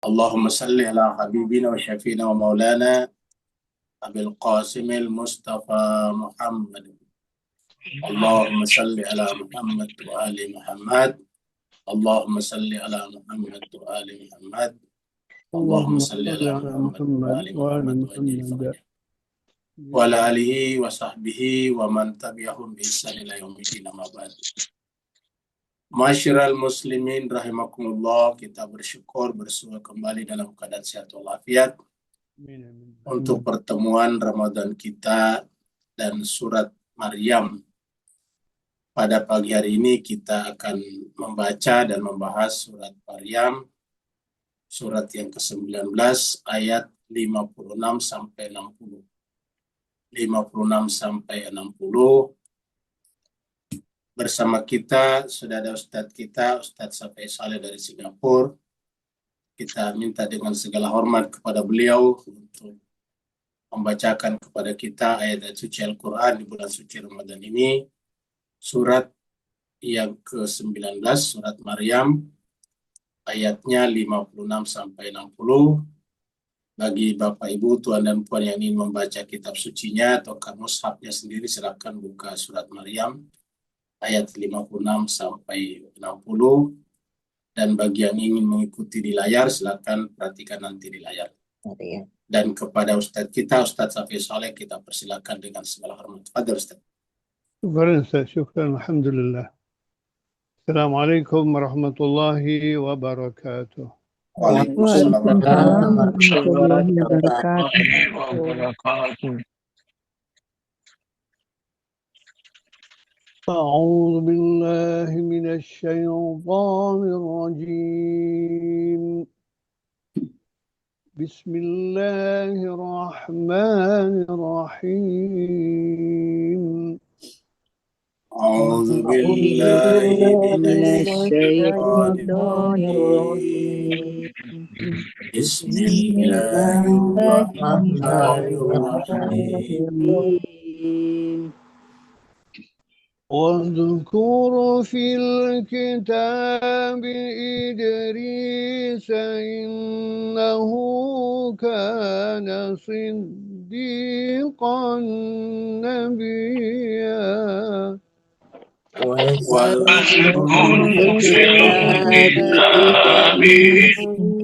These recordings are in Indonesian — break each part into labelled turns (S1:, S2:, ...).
S1: اللهم صل على حبيبنا وشفينا ومولانا أبي القاسم المصطفى محمد. اللهم صل على محمد وآل محمد. اللهم صل على محمد وآل محمد. اللهم صل على محمد وآل محمد وعلى آله وصحبه ومن تبعهم بإحسان إلى يوم الدين. أما بعد. Masyiral muslimin rahimakumullah, kita bersyukur bersua kembali dalam keadaan sehat walafiat untuk pertemuan Ramadan kita dan surat Maryam. Pada pagi hari ini kita akan membaca dan membahas surat Maryam, surat yang ke-19 ayat 56 sampai 60. 56 sampai 60. Bersama kita sudah ada Ustadz kita, Ustadz Safai Saleh dari Singapura. Kita minta dengan segala hormat kepada beliau untuk membacakan kepada kita ayat-ayat suci Al-Quran di bulan suci Ramadan ini. Surat yang ke-19, surat Maryam, ayatnya 56 sampai 60. Bagi Bapak Ibu, Tuan dan Puan yang ingin membaca kitab sucinya atau mushafnya sendiri, silakan buka surat Maryam ayat 56 sampai 60, dan bagi yang ingin mengikuti di layar silakan perhatikan nanti di layar. Dan kepada Ustadz kita, Ustadz Safai Saleh, kita persilakan dengan segala hormat. Fadhil Ustadz.
S2: Syukran, alhamdulillah. Assalamualaikum warahmatullahi wabarakatuh.
S1: Waalaikumsalam warahmatullahi
S3: wabarakatuh.
S2: أعوذ بالله من الشيطان الرجيم. بسم الله الرحمن الرحيم.
S1: أعوذ بالله من الشيطان الرجيم. بسم الله الرحمن الرحيم.
S2: واذكر في الكتاب إدريس إنه كان صديقا نبيا.
S3: واذكر في الكتاب إدريس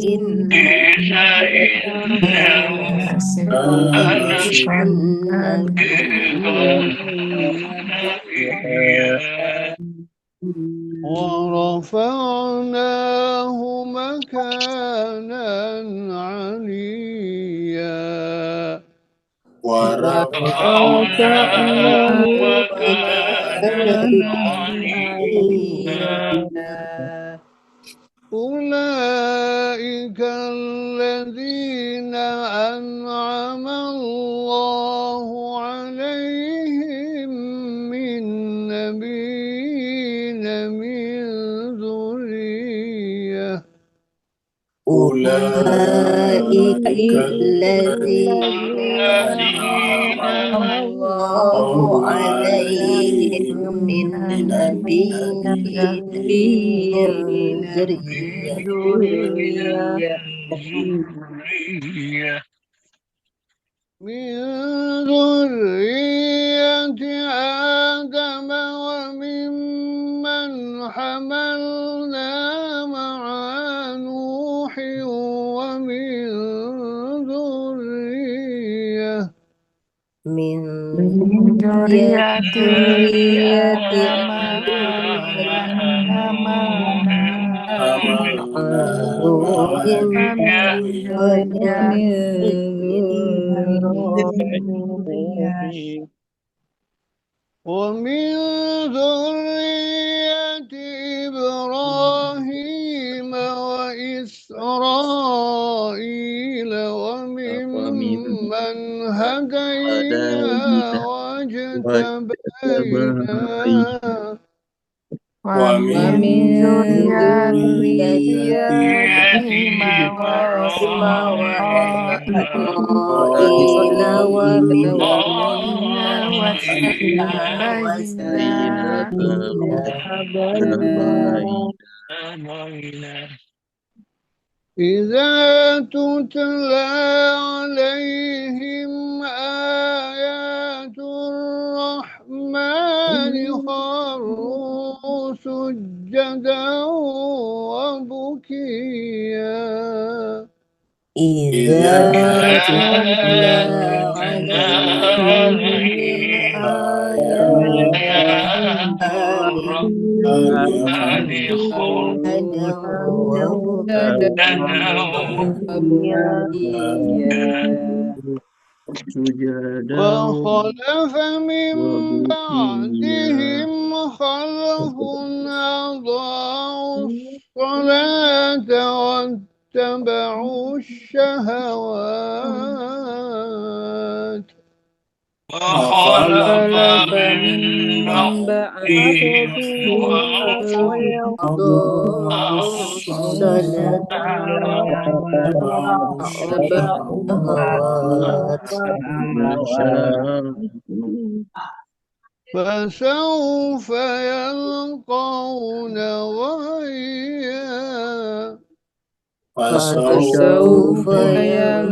S3: إنه كان
S2: ورفعناه مكانا عليا.
S1: ورفعناه مكانا عليا.
S2: أولئك الذين أنعم الله عليهم من نبيين من ذرية.
S1: أولئك الذين أنعم الله عليهم من نبيين من ذرية.
S2: من ذرية آدم وممن حملنا مع نوح ومن ذرية ومن ذرية إبراهيم وإسرائيل وممن هدينا واجتبينا
S3: ومن ذرية إبراهيم وإسرائيل وممن هدينا.
S2: إذا تتلى عليهم آيات الرحمن خروا سجدا وبكيا
S3: إذا تتلى
S1: عليهم
S3: عليهم آيات
S1: آيات
S3: الرحمن
S1: الرحمن
S3: خروا وبكيا
S2: وخلف من بعدهم خلف أضاعوا الصلاة واتبعوا الشهوات
S1: وخلف
S3: خلف
S1: من
S3: من
S1: بعدهم
S3: بعدهم
S1: خلف
S3: خلف أضاعوا
S1: أضاعوا
S3: الصلاة
S1: واتبعوا
S3: الشهوات
S2: فسوف يلقون غيا
S3: فسوف
S1: فسوف
S3: يلقون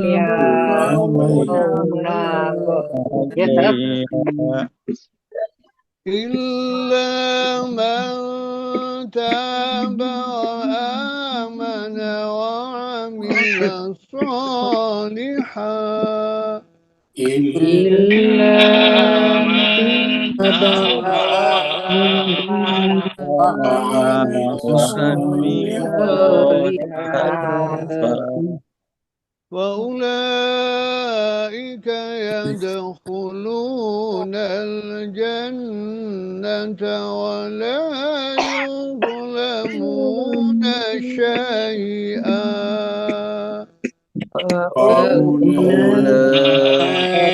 S3: غيا
S2: إلا من تاب وآمن وعمل صالحا
S3: إلا من تاب وعمل
S1: وعمل
S3: صالحا
S2: فأولئك يدخلون الجنة ولا يظلمون شيئا
S3: أولئك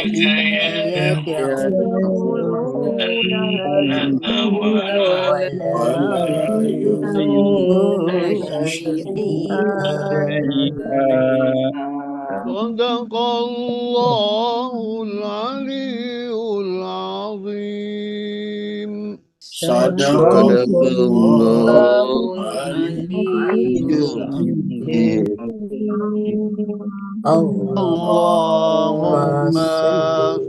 S1: فأولئك
S3: يدخلون الجنة ولا
S1: ولا
S3: يظلمون
S1: يظلمون
S3: شيئا
S2: صدق الله العلي العظيم
S1: صدق
S3: صدق
S1: الله
S3: الله
S1: العلي
S3: العلي
S1: العظيم.
S3: اللهم
S2: اللهم
S3: صل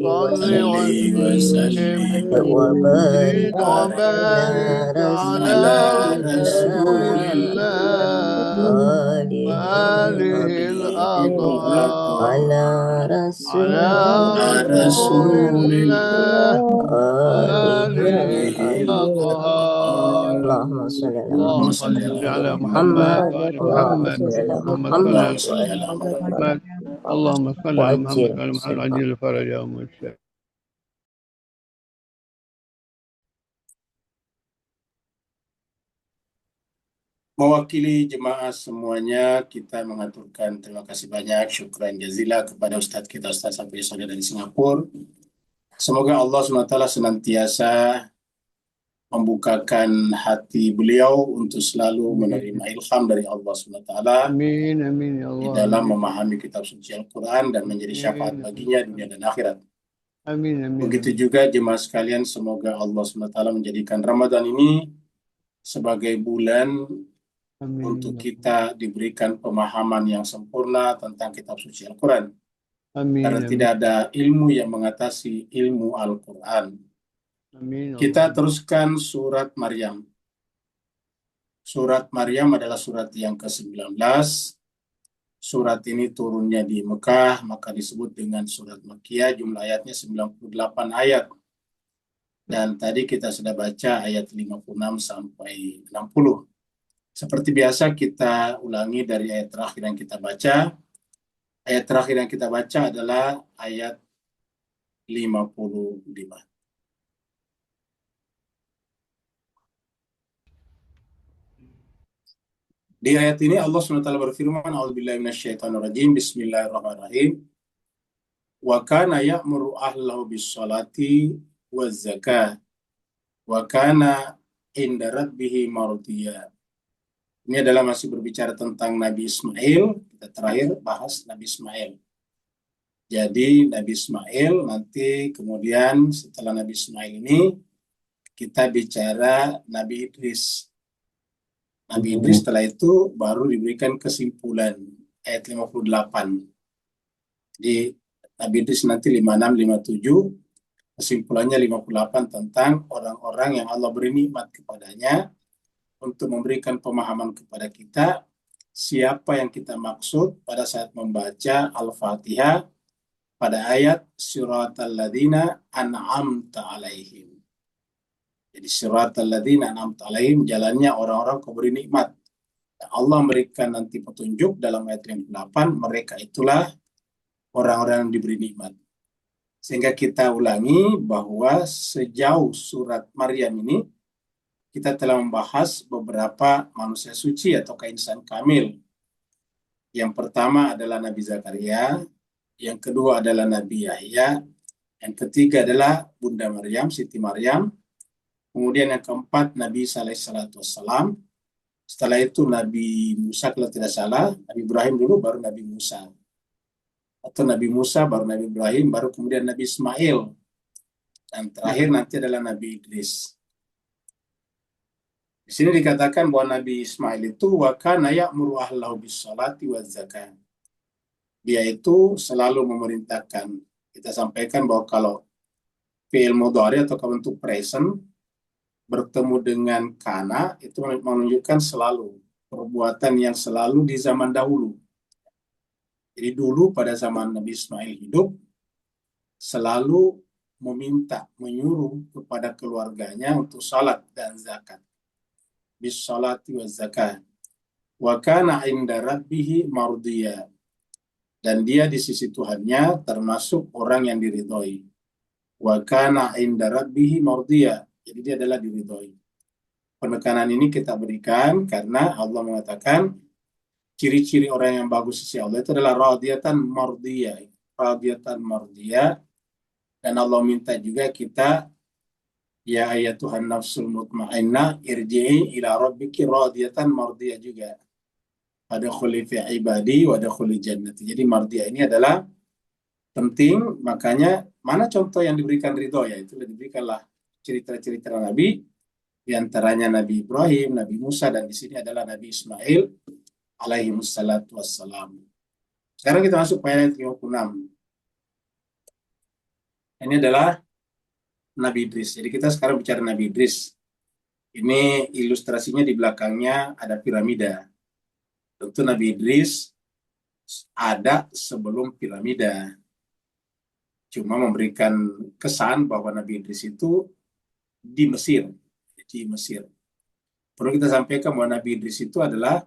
S2: صل
S1: صل
S2: وسلم
S1: وسلم
S3: وبارك
S2: وزد
S3: على
S2: وبارك على
S1: على
S3: رسول
S2: رسول
S1: رسول
S3: الله
S2: الله
S1: الله
S3: وآله
S2: وآله
S3: الأطهار
S2: الأطهار
S3: على
S2: على
S3: رسول
S2: رسول
S1: رسول
S2: الله
S3: وآله
S2: وآله
S3: الأطهار
S2: الأطهار
S3: اللهم صل على
S2: اللهم
S1: اللهم
S3: محمد
S1: صل
S2: صل
S1: على
S2: على
S3: محمد
S2: محمد وآل
S3: اللهم
S2: محمد
S3: صل على
S2: اللهم صل
S1: اللهم
S3: محمد
S2: على
S1: صل
S3: وآل
S1: على محمد
S2: محمد اللهم صل على محمد
S3: وعجل
S2: وآل محمد
S3: بسرعة
S2: عجل الفرج يوم الشهر.
S1: Mewakili jemaah semuanya, kita mengaturkan terima kasih banyak, syukran jazila kepada Ustadz kita, Ustadz Safi Soleh dari Singapura. Semoga Allah SWT senantiasa membukakan hati beliau untuk selalu menerima ilham dari Allah SWT
S2: Amin amin ya
S1: di
S2: Allah.
S1: dalam
S2: Amin
S1: memahami kitab suci Al-Quran dan menjadi syafaat baginya dunia dan akhirat.
S2: amin. Amin.
S1: Begitu juga jemaah sekalian, semoga Allah SWT menjadikan Ramadan ini sebagai bulan
S2: Amin.
S1: untuk kita diberikan pemahaman yang sempurna tentang kitab suci Al-Quran.
S2: Amin.
S1: Karena tidak ada ilmu yang mengatasi ilmu Al-Quran.
S2: Amin.
S1: Kita teruskan surat Maryam. Surat Maryam adalah surat yang ke-19. Surat ini turunnya di Mekah, maka disebut dengan surat Makkiyah. Jumlah ayatnya 98 ayat. Dan tadi kita sudah baca ayat 56 sampai 60. Seperti biasa kita ulangi dari ayat terakhir yang kita baca. Ayat terakhir yang kita baca adalah ayat 55. Di ayat ini Allah SWT berfirman, A'udzubillahi minasyaitonirrajim, Bismillahirrahmanirrahim. Wa kana ya'muru ahlahu bis-sholati waz-zakah wa kana inda rabbihi mardiya. Ini adalah masih berbicara tentang Nabi Ismail. Kita terakhir bahas Nabi Ismail. Jadi Nabi Ismail nanti kemudian setelah Nabi Ismail ini kita bicara Nabi Idris. Nabi Idris setelah itu baru diberikan kesimpulan ayat 58. Jadi Nabi Idris nanti 56, 57, kesimpulannya 58 tentang orang-orang yang Allah beri nikmat kepadanya untuk memberikan pemahaman kepada kita siapa yang kita maksud pada saat membaca Al-Fatihah pada ayat siratal ladzina an'amta alaihim. Jadi siratal ladzina an'amta alaihim, jalannya orang-orang kau beri nikmat. Allah memberikan nanti petunjuk dalam ayat 58, mereka itulah orang-orang yang diberi nikmat. Sehingga kita ulangi bahwa sejauh surat Maryam ini kita telah membahas beberapa manusia suci atau insan kamil. Yang pertama adalah Nabi Zakaria, yang kedua adalah Nabi Yahya, yang ketiga adalah Bunda Maryam, Siti Maryam, kemudian yang keempat Nabi Isa alaihissalatu wassalam, setelah itu Nabi Musa kalau tidak salah, Nabi Ibrahim dulu baru Nabi Musa. Atau Nabi Musa baru Nabi Ibrahim, baru kemudian Nabi Ismail. Dan terakhir nanti adalah Nabi Idris. Di sini dikatakan bahwa Nabi Ismail itu wa kana ya'muru ahlahu bis-shalati waz-zakah. Dia itu selalu memerintahkan. Kita sampaikan bahwa kalau fi'il mudhari atau bentuk present bertemu dengan kana itu menunjukkan selalu, perbuatan yang selalu di zaman dahulu. Jadi dulu pada zaman Nabi Ismail hidup selalu meminta, menyuruh kepada keluarganya untuk salat dan zakat. Bis salati wa zakat. Wa kana 'inda rabbih mardiya. Dan dia di sisi Tuhannya termasuk orang yang diridhoi. Wa kana 'inda rabbih mardiya. Jadi dia adalah diridhoi. Penekanan ini kita berikan karena Allah mengatakan ciri-ciri orang yang bagus sisi Allah itu adalah radiyatan mardiyah. Radiyatan mardiyah. Dan Allah minta juga kita ya ayatuhan nafsul mutmainnah irji'i ila rabbiki radiyatan mardiyah juga. Wadkhuli fi ibadi wadkhuli jannati. Jadi mardiyah ini adalah penting, makanya mana contoh yang diberikan ridho, ya itu diberikanlah cerita-cerita Nabi, di antaranya Nabi Ibrahim, Nabi Musa, dan di sini adalah Nabi Ismail alaihi wassalatu wassalam. Sekarang kita masuk pada ayat 56. Ini adalah Nabi Idris. Jadi kita sekarang bicara Nabi Idris. Ini ilustrasinya di belakangnya ada piramida. Tentu Nabi Idris ada sebelum piramida. Cuma memberikan kesan bahwa Nabi Idris itu di Mesir. Di Mesir. Perlu kita sampaikan bahwa Nabi Idris itu adalah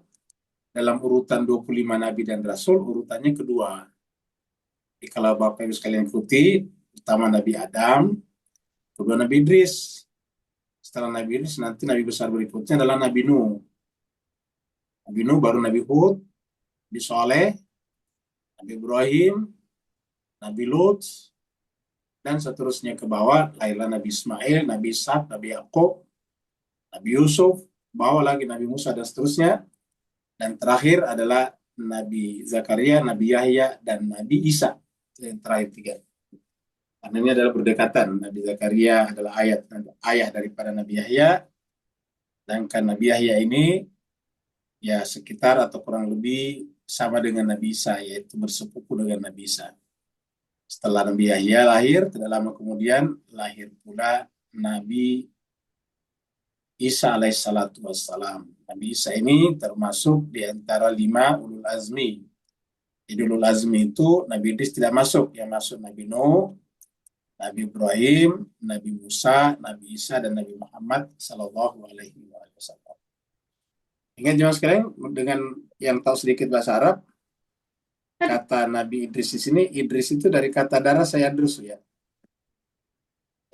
S1: dalam urutan 25 Nabi dan Rasul, urutannya kedua. Jadi kalau Bapak Ibu sekalian ikuti, pertama Nabi Adam, kedua Nabi Idris. Setelah Nabi Idris, nanti Nabi besar berikutnya adalah Nabi Nuh. Nabi Nuh baru Nabi Hud, Nabi Saleh, Nabi Ibrahim, Nabi Lut, dan seterusnya ke bawah, lahirlah Nabi Ismail, Nabi Ishak, Nabi Yakub, Nabi Yusuf, bawah lagi Nabi Musa, dan seterusnya. Dan terakhir adalah Nabi Zakaria, Nabi Yahya, dan Nabi Isa. Yang terakhir tiga. Karena ini adalah berdekatan. Nabi Zakaria adalah ayah daripada Nabi Yahya. Sedangkan Nabi Yahya ini ya sekitar atau kurang lebih sama dengan Nabi Isa, yaitu bersepupu dengan Nabi Isa. Setelah Nabi Yahya lahir, tidak lama kemudian lahir pula Nabi Isa alaihissalatu wassalam. Nabi Isa ini termasuk di antara 5 ulul azmi. Di ulul azmi itu Nabi Idris tidak masuk. Yang masuk Nabi Nuh, Nabi Ibrahim, Nabi Musa, Nabi Isa, dan Nabi Muhammad Sallallahu Alaihi Wasallam. Ingat jemaah sekalian, dengan yang tahu sedikit bahasa Arab, kata Nabi Idris di sini, Idris itu dari kata darasa yadrus ya.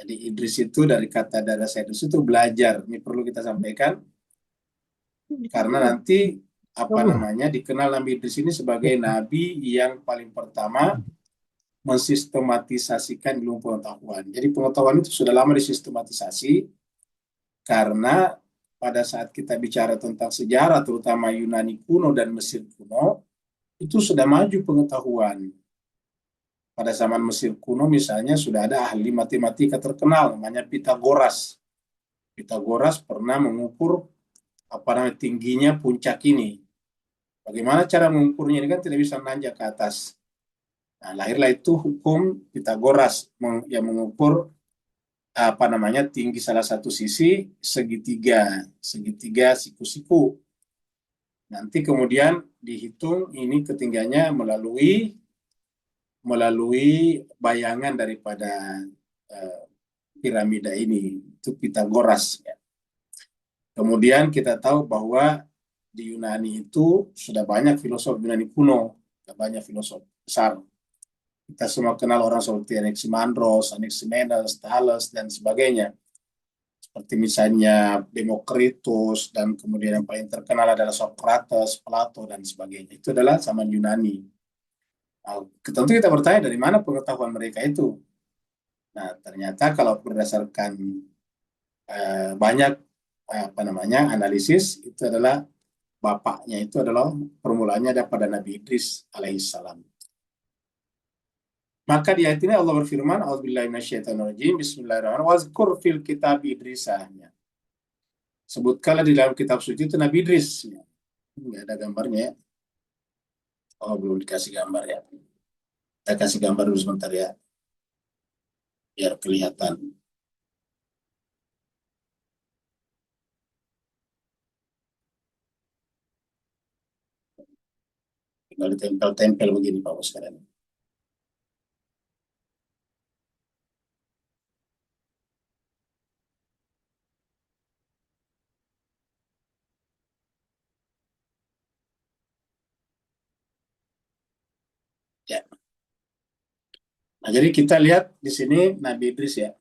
S1: Jadi Idris itu dari kata darasa yadrus itu belajar. Ini perlu kita sampaikan karena nanti dikenal Nabi Idris ini sebagai Nabi yang paling pertama mensistematisasikan ilmu pengetahuan. Jadi pengetahuan itu sudah lama disistematisasi karena pada saat kita bicara tentang sejarah, terutama Yunani kuno dan Mesir kuno, itu sudah maju pengetahuan. Pada zaman Mesir kuno misalnya sudah ada ahli matematika terkenal namanya Pythagoras. Pythagoras pernah mengukur tingginya puncak ini. Bagaimana cara mengukurnya? Ini kan tidak bisa menanjak ke atas. Nah, lahirlah itu hukum Pitagoras yang mengukur tinggi salah satu sisi segitiga siku-siku. Nanti kemudian dihitung ini ketinggiannya melalui bayangan daripada piramida ini, itu Pitagoras. Ya. Kemudian kita tahu bahwa di Yunani itu sudah banyak filosof Yunani kuno, banyak filosof besar. Kita semua kenal orang seperti Anaximandros, Anaximenes, Thales, dan sebagainya. Seperti misalnya Demokritus, dan kemudian yang paling terkenal adalah Socrates, Plato, dan sebagainya. Itu adalah zaman Yunani. Nah, tentu kita bertanya dari mana pengetahuan mereka itu. Nah, ternyata kalau berdasarkan banyak analisis, itu adalah bapaknya itu adalah permulaannya ada pada Nabi Idris alaihissalam. Maka di ayat ini Allah berfirman, A'udzubillahi minasyaitonirrajim, Bismillahirrahmanirrahim, wazkur fil kitab Idrisahnya. Sebutkanlah di dalam kitab suci itu Nabi Idris. Nggak ada gambarnya ya. Oh, belum dikasih gambar ya. Kita kasih gambar dulu sebentar ya. Biar kelihatan. Tinggal ditempel-tempel begini Pak Bos sekarang. Ya. Nah, jadi kita lihat di sini Nabi Idris ya.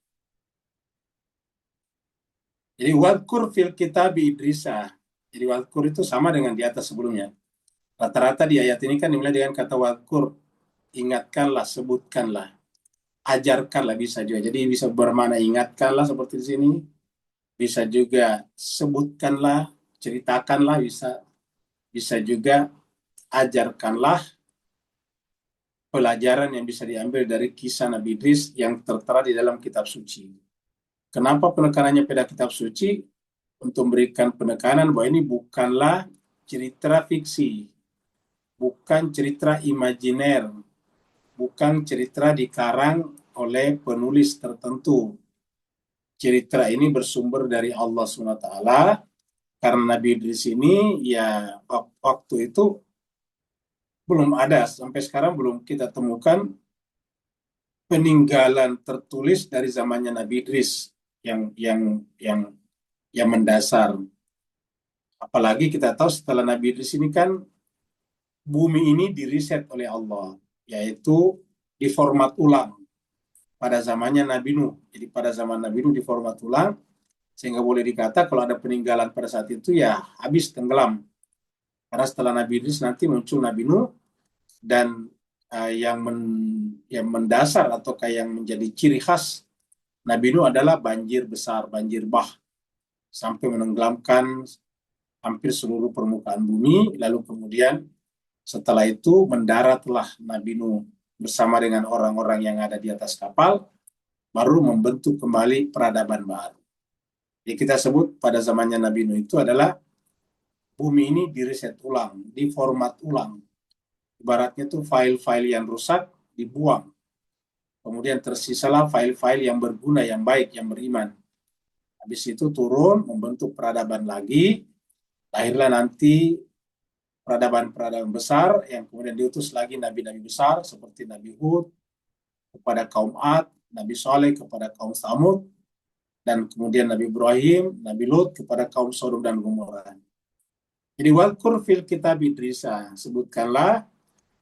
S1: Jadi wadkur fil kitab Idrisah. Jadi wadkur itu sama dengan di atas sebelumnya. Rata-rata di ayat ini kan dimulai dengan kata wadkur. Ingatkanlah, sebutkanlah, ajarkanlah bisa juga. Jadi bisa bermakna ingatkanlah seperti di sini. Bisa juga sebutkanlah, ceritakanlah, bisa juga ajarkanlah pelajaran yang bisa diambil dari kisah Nabi Idris yang tertera di dalam kitab suci. Kenapa penekanannya pada kitab suci? Untuk memberikan penekanan bahwa ini bukanlah cerita fiksi, bukan cerita imajiner, bukan cerita dikarang oleh penulis tertentu. Cerita ini bersumber dari Allah SWT, karena Nabi Idris ini ya waktu itu belum ada, sampai sekarang belum kita temukan peninggalan tertulis dari zamannya Nabi Idris yang mendasar. Apalagi kita tahu setelah Nabi Idris ini kan bumi ini diriset oleh Allah, yaitu diformat ulang pada zamannya Nabi Nuh. Jadi pada zaman Nabi Nuh diformat ulang, sehingga boleh dikata kalau ada peninggalan pada saat itu ya habis tenggelam. Karena setelah Nabi Idris nanti muncul Nabi Nuh, dan yang mendasar atau kayak yang menjadi ciri khas Nabi Nuh adalah banjir besar, banjir bah, sampai menenggelamkan hampir seluruh permukaan bumi. Lalu kemudian setelah itu mendaratlah Nabi Nuh bersama dengan orang-orang yang ada di atas kapal, baru membentuk kembali peradaban baru. Jadi kita sebut pada zamannya Nabi Nuh itu adalah bumi ini diriset ulang, diformat ulang. Ibaratnya tuh file-file yang rusak dibuang. Kemudian tersisalah file-file yang berguna, yang baik, yang beriman. Habis itu turun, membentuk peradaban lagi. Lahirlah nanti peradaban-peradaban besar yang kemudian diutus lagi nabi-nabi besar seperti Nabi Hud kepada kaum Ad, Nabi Saleh kepada kaum Samud, dan kemudian Nabi Ibrahim, Nabi Lut kepada kaum Sodom dan Gomora. Jadi wadkur fil kitab Idrisah, sebutkanlah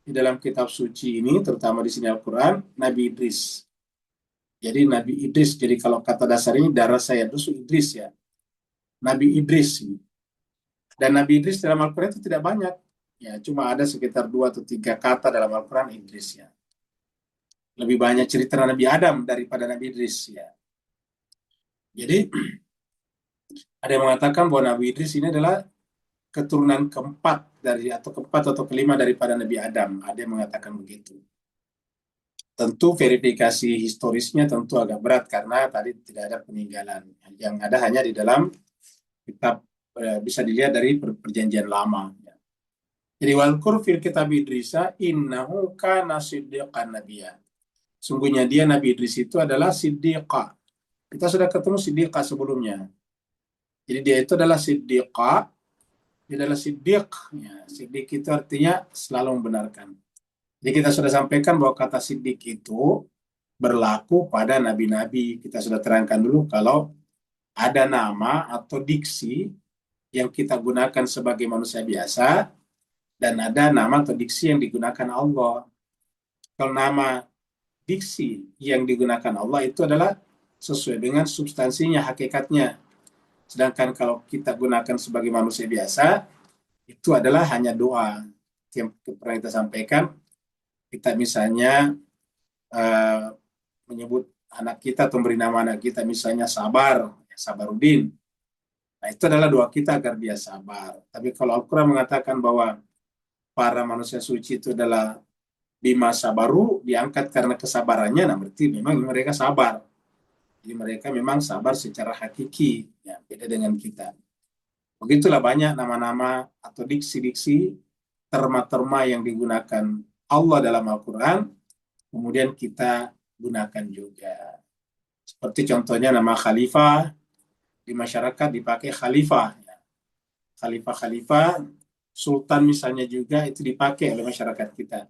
S1: di dalam kitab suci ini, terutama di sini Al-Quran, Nabi Idris. Jadi Nabi Idris, jadi kalau kata dasar ini darah saya itu Idris ya. Nabi Idris. Dan Nabi Idris dalam Al-Quran itu tidak banyak. Ya, cuma ada sekitar 2 atau 3 kata dalam Al-Quran Idris ya. Lebih banyak cerita Nabi Adam daripada Nabi Idris ya. Jadi ada yang mengatakan bahwa Nabi Idris ini adalah keturunan keempat atau kelima daripada Nabi Adam. Ada yang mengatakan begitu. Tentu verifikasi historisnya tentu agak berat karena tadi tidak ada peninggalan. Yang ada hanya di dalam kitab, bisa dilihat dari perjanjian lama. Jadi walkur fil kitab Idrisa innahu kana siddiqan nabiyya. Sungguhnya dia Nabi Idris itu adalah siddiqa. Kita sudah ketemu siddiqa sebelumnya. Jadi dia itu adalah siddiqa, dia adalah siddiq. Ya, siddiq itu artinya selalu membenarkan. Jadi kita sudah sampaikan bahwa kata siddiq itu berlaku pada nabi-nabi. Kita sudah terangkan dulu kalau ada nama atau diksi yang kita gunakan sebagai manusia biasa, dan ada nama atau diksi yang digunakan Allah. Kalau nama diksi yang digunakan Allah itu adalah sesuai dengan substansinya, hakikatnya. Sedangkan kalau kita gunakan sebagai manusia biasa, itu adalah hanya doa. Yang pernah kita sampaikan, kita misalnya menyebut anak kita atau memberi nama anak kita misalnya Sabar, Sabarudin. Nah, itu adalah doa kita agar dia sabar. Tapi kalau Al-Quran mengatakan bahwa para manusia suci itu adalah bima sabaru, diangkat karena kesabarannya, nah berarti memang mereka sabar. Jadi mereka memang sabar secara hakiki, ya, beda dengan kita. Begitulah banyak nama-nama atau diksi-diksi, terma-terma yang digunakan Allah dalam Al-Quran, kemudian kita gunakan juga. Seperti contohnya nama khalifah, di masyarakat dipakai khalifah. Khalifah, sultan misalnya juga itu dipakai oleh masyarakat kita.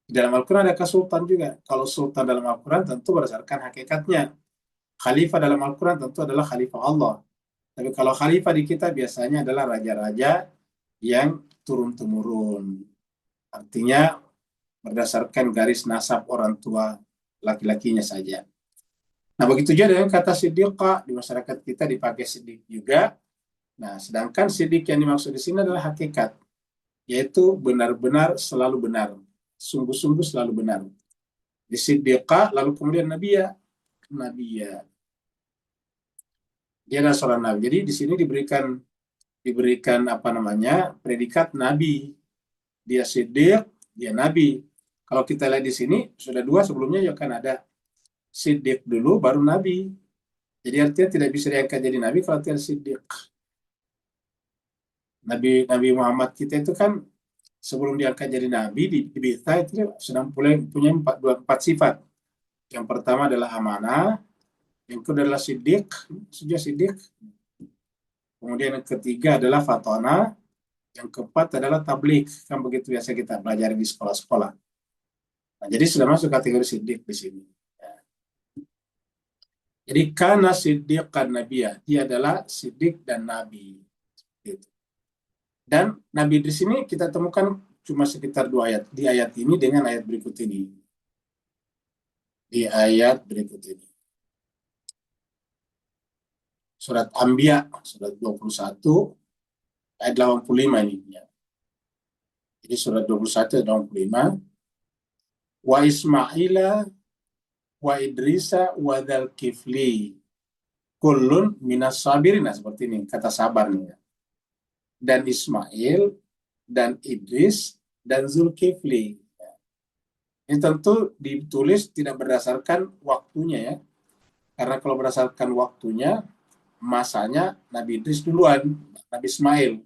S1: Di dalam Al-Quran ada sultan juga. Kalau sultan dalam Al-Quran tentu berdasarkan hakikatnya. Khalifah dalam Al-Quran tentu adalah khalifah Allah. Tapi kalau khalifah di kita biasanya adalah raja-raja yang turun-temurun. Artinya berdasarkan garis nasab orang tua laki-lakinya saja. Nah, begitu juga dengan kata siddiqa, di masyarakat kita dipakai siddiq juga. Nah, sedangkan siddiq yang dimaksud di sini adalah hakikat, yaitu benar-benar selalu benar, sungguh-sungguh selalu benar. Di siddiqa, lalu kemudian nabiya. Dia adalah seorang nabi. Jadi di sini diberikan predikat nabi. Dia siddiq, dia nabi. Kalau kita lihat di sini sudah dua, sebelumnya ya kan ada siddiq dulu baru nabi. Jadi artinya tidak bisa diangkat jadi nabi kalau tidak siddiq. Nabi Muhammad kita itu kan sebelum diangkat jadi nabi di Bitha itu sedang punya empat sifat. Yang pertama adalah amanah, yang kedua adalah siddiq, sudah siddiq. Kemudian yang ketiga adalah fatona, yang keempat adalah tabligh. Kan begitu biasa kita belajar di sekolah-sekolah. Nah, jadi sudah masuk kategori siddiq di sini. Jadi karena siddiqan nabiyya, dia adalah siddiq dan nabi. Gitu. Dan Nabi Idris ini kita temukan cuma sekitar 2 ayat. Di ayat ini dengan ayat berikut ini. Di ayat berikut ini. Surat Anbiya, surat 21, ayat 85 ini. Ya. Jadi surat 21 ayat 85. Wa Ismaila wa Idrisa wa dzal kifli kullun minas sabirin. Nah, seperti ini kata sabar nih. Dan Ismail dan Idris dan Zulkifli. Ini tentu ditulis tidak berdasarkan waktunya ya. Karena kalau berdasarkan waktunya, masanya Nabi Idris duluan, Nabi Ismail.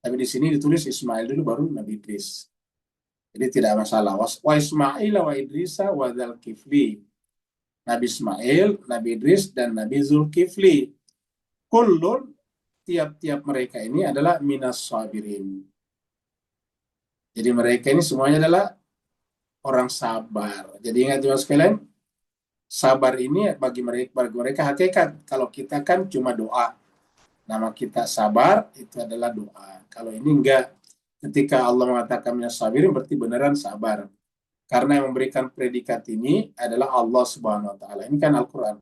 S1: Tapi di sini ditulis Ismail dulu baru Nabi Idris. Jadi tidak masalah. Wa Ismail wa Idrisa wa Zulkifli. Nabi Ismail, Nabi Idris, dan Nabi Zulkifli. Kullun, tiap-tiap mereka ini adalah minas sabirin. Jadi mereka ini semuanya adalah orang sabar. Jadi ingat juga sekalian, sabar ini bagi mereka hakikat. Kalau kita kan cuma doa. Nama kita sabar, itu adalah doa. Kalau ini enggak. Ketika Allah mengatakan minas sabirin, berarti beneran sabar. Karena yang memberikan predikat ini adalah Allah Subhanahu wa Ta'ala. Ini kan Al-Quran.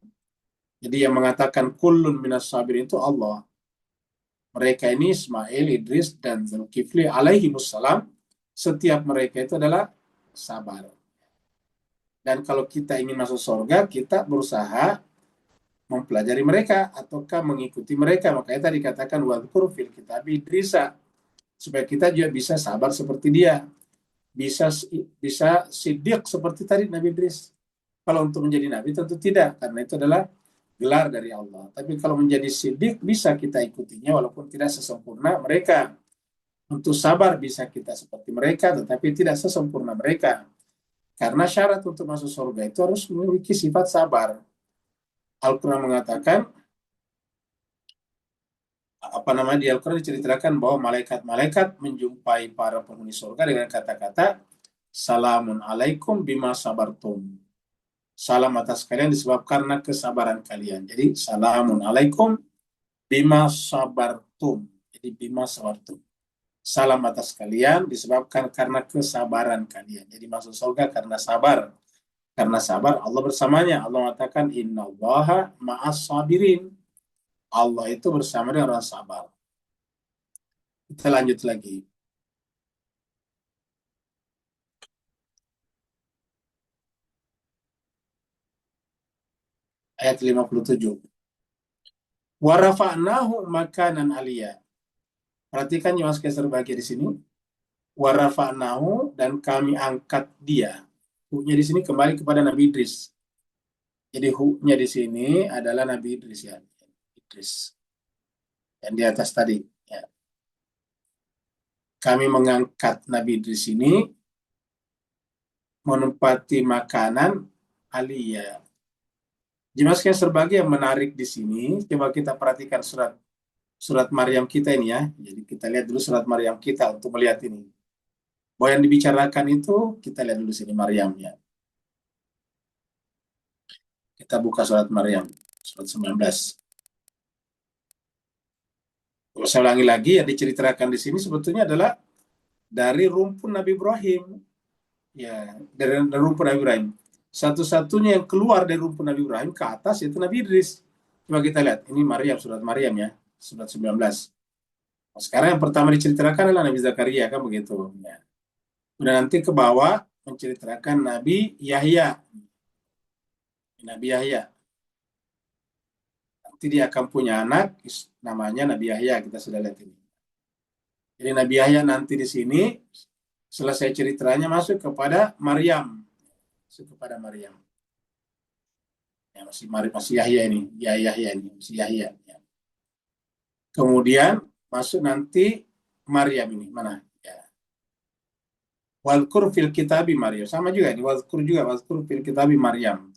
S1: Jadi yang mengatakan kullun minas sabirin itu Allah. Mereka ini Ismail, Idris, dan Zulkifli alaihi wassalam. Setiap mereka itu adalah sabar. Dan kalau kita ingin masuk surga, kita berusaha mempelajari mereka ataukah mengikuti mereka. Makanya tadi katakan wadhkur fil kitab Idrisa. Supaya kita juga bisa sabar seperti dia. Bisa siddiq seperti tadi Nabi Idris. Kalau untuk menjadi nabi tentu tidak, karena itu adalah gelar dari Allah. Tapi kalau menjadi siddiq bisa kita ikutinya walaupun tidak sesempurna mereka. Untuk sabar bisa kita seperti mereka, tetapi tidak sesempurna mereka. Karena syarat untuk masuk surga itu harus memiliki sifat sabar. Al-Quran mengatakan, di Al-Quran diceritakan bahwa malaikat-malaikat menjumpai para penghuni surga dengan kata-kata, Salamun alaikum bima sabartum. Salam atas kalian disebabkan karena kesabaran kalian. Jadi, Salamun alaikum bima sabartum. Jadi, bima sabartum. Salam atas kalian disebabkan karena kesabaran kalian. Jadi masuk surga karena sabar. Karena sabar Allah bersamanya. Allah mengatakan innallaha ma'as sabirin. Allah itu bersama dengan orang sabar. Kita lanjut lagi. Ayat 57. Wa rafa'nahu makanan aliyah. Perhatikan yang mas bahagia di sini. Wa rafa'nahu, dan kami angkat dia. Hu-nya di sini kembali kepada Nabi Idris. Jadi hu-nya di sini adalah Nabi Idris ya. Idris. Yang di atas tadi. Ya. Kami mengangkat Nabi Idris ini menempati makanan aliyah. Jemaskan serbagi yang menarik di sini. Coba kita perhatikan surat Maryam kita ini ya. Jadi kita lihat dulu surat Maryam kita untuk melihat ini. Bahwa yang dibicarakan itu kita lihat dulu sini Maryam ya. Kita buka surat Maryam, surat 19. Kalau saya ulangi lagi, yang diceritakan di sini sebetulnya adalah dari rumpun Nabi Ibrahim. Ya, dari rumpun Nabi Ibrahim. Satu-satunya yang keluar dari rumpun Nabi Ibrahim ke atas itu Nabi Idris. Coba kita lihat, ini Maryam, surat Maryam ya, surat 19. Nah, sekarang yang pertama diceritakan adalah Nabi Zakaria, kan begitu. Ya. Udah nanti ke bawah menceritakan Nabi Yahya. Nabi Yahya. Nanti dia akan punya anak, namanya Nabi Yahya, kita sudah lihat ini. Jadi Nabi Yahya nanti di sini, selesai ceritanya masuk kepada Maryam. Masuk kepada Maryam. Ya, masih Yahya ini. Yahya ini, masih Yahya. Ya. Kemudian masuk nanti Maryam ini. Mana? Ya. Wadkur fil kitabi Maryam. Sama juga ini. Wadkur fil kitabi Maryam.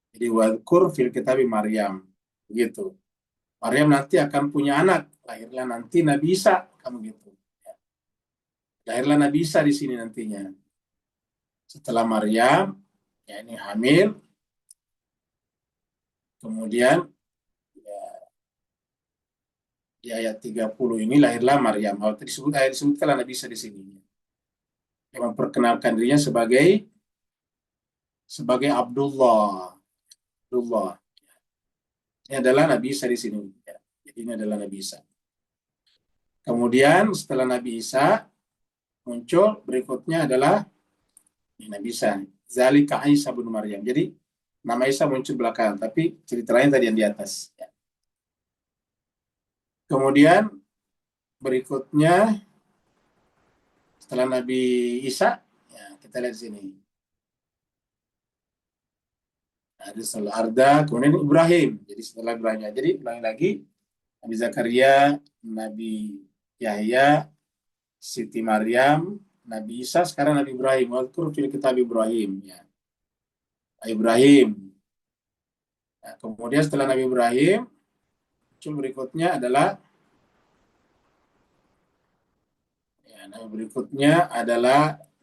S1: Jadi wadkur fil kitabi Maryam. Begitu. Maryam nanti akan punya anak. Lahirlah nanti Nabi Isa. Kamu gitu. Ya. Lahirlah Nabi Isa di sini nantinya. Setelah Maryam, ya ini hamil. Kemudian di ayat 30 ini lahirlah Maryam. Disebutkanlah Nabi Isa di sini. Yang memperkenalkan dirinya sebagai Abdullah. Ini adalah Nabi Isa di sini. Ya. Jadi ini adalah Nabi Isa. Kemudian setelah Nabi Isa muncul berikutnya adalah Nabi Isa. Zalika Isa bin Maryam. Jadi nama Isa muncul belakangan, tapi ceritanya tadi yang di atas. Ya. Kemudian berikutnya setelah Nabi Isa, ya, kita lihat di sini. Ada setelah Arda, kemudian Ibrahim. Jadi setelah Ibrahim, jadi ulangi lagi Nabi Zakaria, Nabi Yahya, Siti Maryam, Nabi Isa, sekarang Nabi Ibrahim. Wadkur fil kitab Ibrahim. Ya. Ibrahim. Nah, kemudian setelah Nabi Ibrahim, muncul berikutnya adalah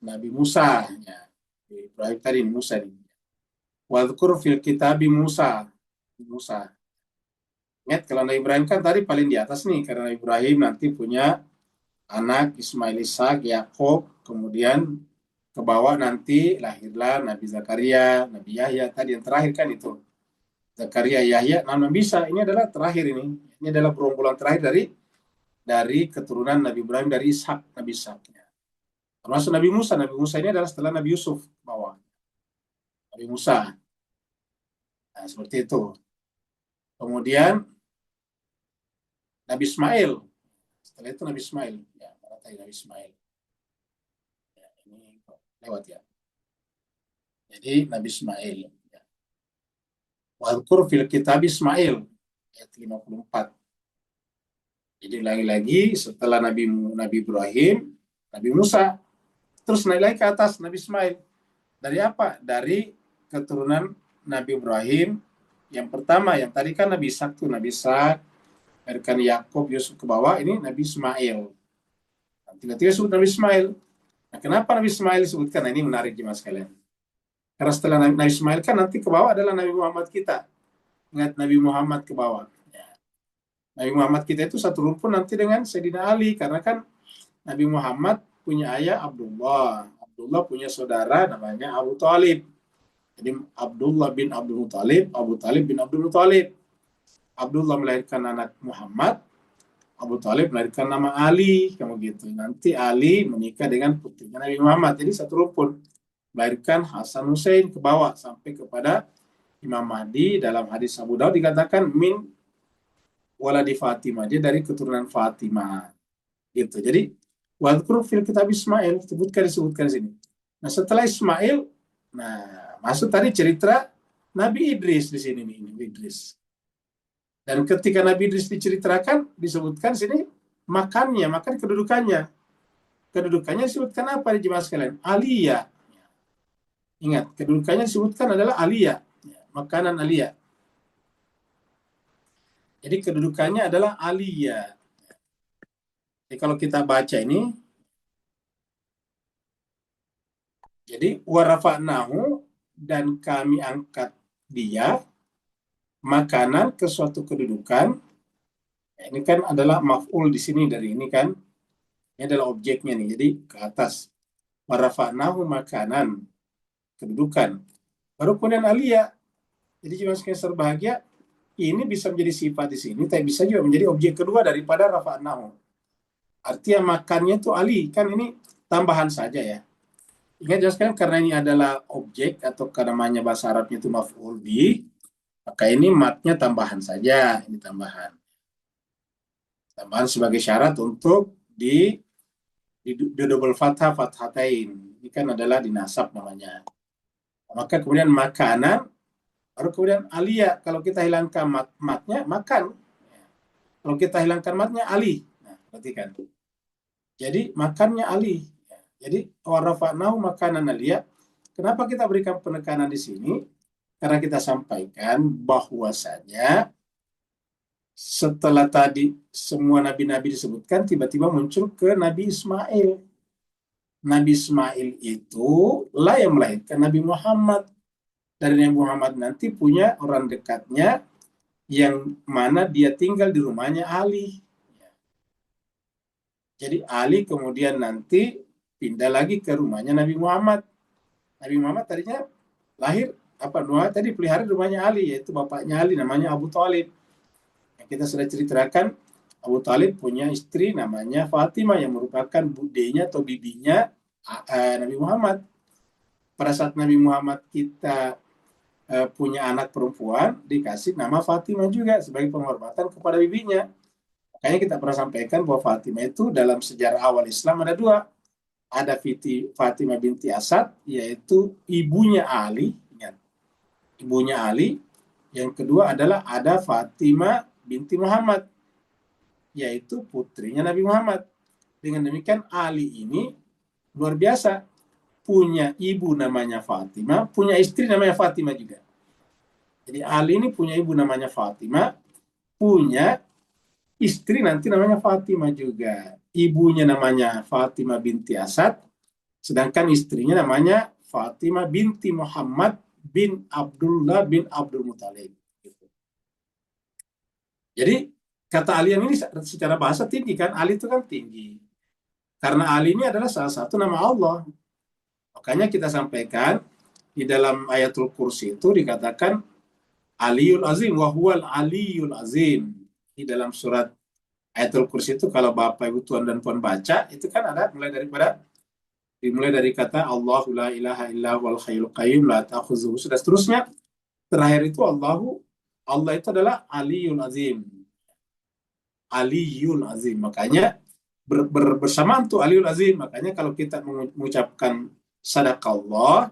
S1: Nabi Musa. Ya. Ibrahim tadi Musa ini. Wadkur fil kitab Musa. Ingat kalau Nabi Ibrahim kan tadi paling di atas nih, karena Nabi Ibrahim nanti punya anak Ismail, Ishak, Yakub, kemudian ke bawah nanti lahirlah Nabi Zakaria, Nabi Yahya, tadi yang terakhir kan itu. Zakaria, Yahya, Nabi Isa, ini adalah terakhir ini. Ini adalah gerombolan terakhir dari keturunan Nabi Ibrahim, dari Ishak, Nabi Ishak. Termasuk Nabi Musa. Nabi Musa ini adalah setelah Nabi Yusuf ke bawah. Nabi Musa. Nah, seperti itu. Kemudian Nabi Ismail. Setelah itu Nabi Ismail. Ya, Nabi Ismail. Ya, ini lewat ya. Jadi Nabi Ismail. Ya. Wadkur fil kitab Ismail. Ayat 54. Jadi lagi-lagi setelah Nabi Ibrahim, Nabi Musa, terus naik lagi ke atas Nabi Ismail. Dari apa? Dari keturunan Nabi Ibrahim yang pertama, yang tadi kan Nabi Ishak tuh, Nabi Ishak, kan Yakub, Yusuf ke bawah, ini Nabi Ismail. Tiga-tiga sebut Nabi Ismail. Nah, kenapa Nabi Ismail disebutkan? Nah, ini menarik jemaah sekalian. Karena setelah Nabi Ismail kan nanti ke bawah adalah Nabi Muhammad kita. Ingat Nabi Muhammad ke bawah. Ya. Nabi Muhammad kita itu satu rumpun nanti dengan Sayyidina Ali. Karena kan Nabi Muhammad punya ayah Abdullah. Abdullah punya saudara namanya Abu Talib. Jadi Abdullah bin Abdul Muthalib, Abu Talib bin Abdul Muthalib. Abdullah melahirkan anak Muhammad, Abu Talib melahirkan nama Ali, kamu gitu. Nanti Ali menikah dengan putrinya Nabi Muhammad. Jadi satu rumpun. Melahirkan Hasan Hussein ke bawah sampai kepada Imam Mahdi. Dalam hadis Abu Daud dikatakan min waladi Fatimah, dia dari keturunan Fatimah. Gitu. Jadi wadhkur fil kitab Ismail, disebutkan di sini. Nah, setelah Ismail, nah, masuk tadi cerita Nabi Idris di sini nih, Idris. Dan ketika Nabi Idris diceritakan, disebutkan sini makan kedudukannya. Kedudukannya disebutkan apa di jemaah sekalian? Aliyah. Ingat, kedudukannya disebutkan adalah aliyah. Makanan aliyah. Jadi kedudukannya adalah aliyah. Jadi kalau kita baca ini, jadi warafa'nahu, dan kami angkat dia makanan ke suatu kedudukan. Ini kan adalah maf'ul di sini dari ini kan. Ini adalah objeknya nih. Jadi ke atas. Warafa'nahu makanan, kedudukan. Baru kemudian aliyah. Jadi cuma sekalian bahagia, ini bisa menjadi sifat di sini, tapi bisa juga menjadi objek kedua daripada rafa'nahu. Artinya makannya itu ali, kan ini tambahan saja ya. Ingat jelas kan, karena ini adalah objek atau namanya bahasa Arabnya itu maf'ul bi, maka ini matnya tambahan saja, ini tambahan. Tambahan sebagai syarat untuk di double fathah fathatain. Ini kan adalah dinasab namanya. Maka kemudian makanan, baru kemudian aliyah. Kalau kita hilangkan matnya, makan. Kalau kita hilangkan matnya, ali. Nah, perhatikan. Jadi makannya ali. Jadi warafa'nahu makanan aliyah. Kenapa kita berikan penekanan di sini? Karena kita sampaikan bahwasanya setelah tadi semua nabi-nabi disebutkan, tiba-tiba muncul ke Nabi Ismail. Nabi Ismail itu lah yang melahirkan Nabi Muhammad. Dari Nabi Muhammad nanti punya orang dekatnya yang mana dia tinggal di rumahnya Ali. Jadi Ali kemudian nanti pindah lagi ke rumahnya Nabi Muhammad. Nabi Muhammad tadinya lahir tadi pelihara rumahnya Ali, yaitu bapaknya Ali namanya Abu Talib. Yang kita sudah ceritakan, Abu Talib punya istri namanya Fatimah yang merupakan budenya atau bibinya Nabi Muhammad. Pada saat Nabi Muhammad kita punya anak perempuan, dikasih nama Fatimah juga sebagai penghormatan kepada bibinya. Makanya kita pernah sampaikan bahwa Fatimah itu dalam sejarah awal Islam ada dua. Ada Fatimah binti Asad, yaitu ibunya Ali. Ingat, ibunya Ali. Yang kedua adalah ada Fatimah binti Muhammad, yaitu putrinya Nabi Muhammad. Dengan demikian Ali ini luar biasa. Punya ibu namanya Fatimah, punya istri namanya Fatimah juga. Jadi Ali ini punya ibu namanya Fatimah, punya istri nanti namanya Fatimah juga. Ibunya namanya Fatimah binti Asad, sedangkan istrinya namanya Fatimah binti Muhammad bin Abdullah bin Abdul Muthalib. Jadi kata Ali yang ini secara bahasa tinggi kan, Ali itu kan tinggi. Karena Ali ini adalah salah satu nama Allah. Makanya kita sampaikan di dalam ayatul kursi itu dikatakan Aliyul Azim, wa huwal Aliyul Azim. Di dalam surat ayatul kursi itu kalau Bapak Ibu Tuan dan Puan baca, itu kan ada dimulai dari kata Allahu la ilaha illa huwal hayyul qayyum la ta'khudhuhu, sudah seterusnya. Terakhir itu Allah itu adalah Aliyul Azim. Aliyul Azim. Makanya bersamaan tuh Aliyul Azim. Makanya kalau kita mengucapkan sadaqallah,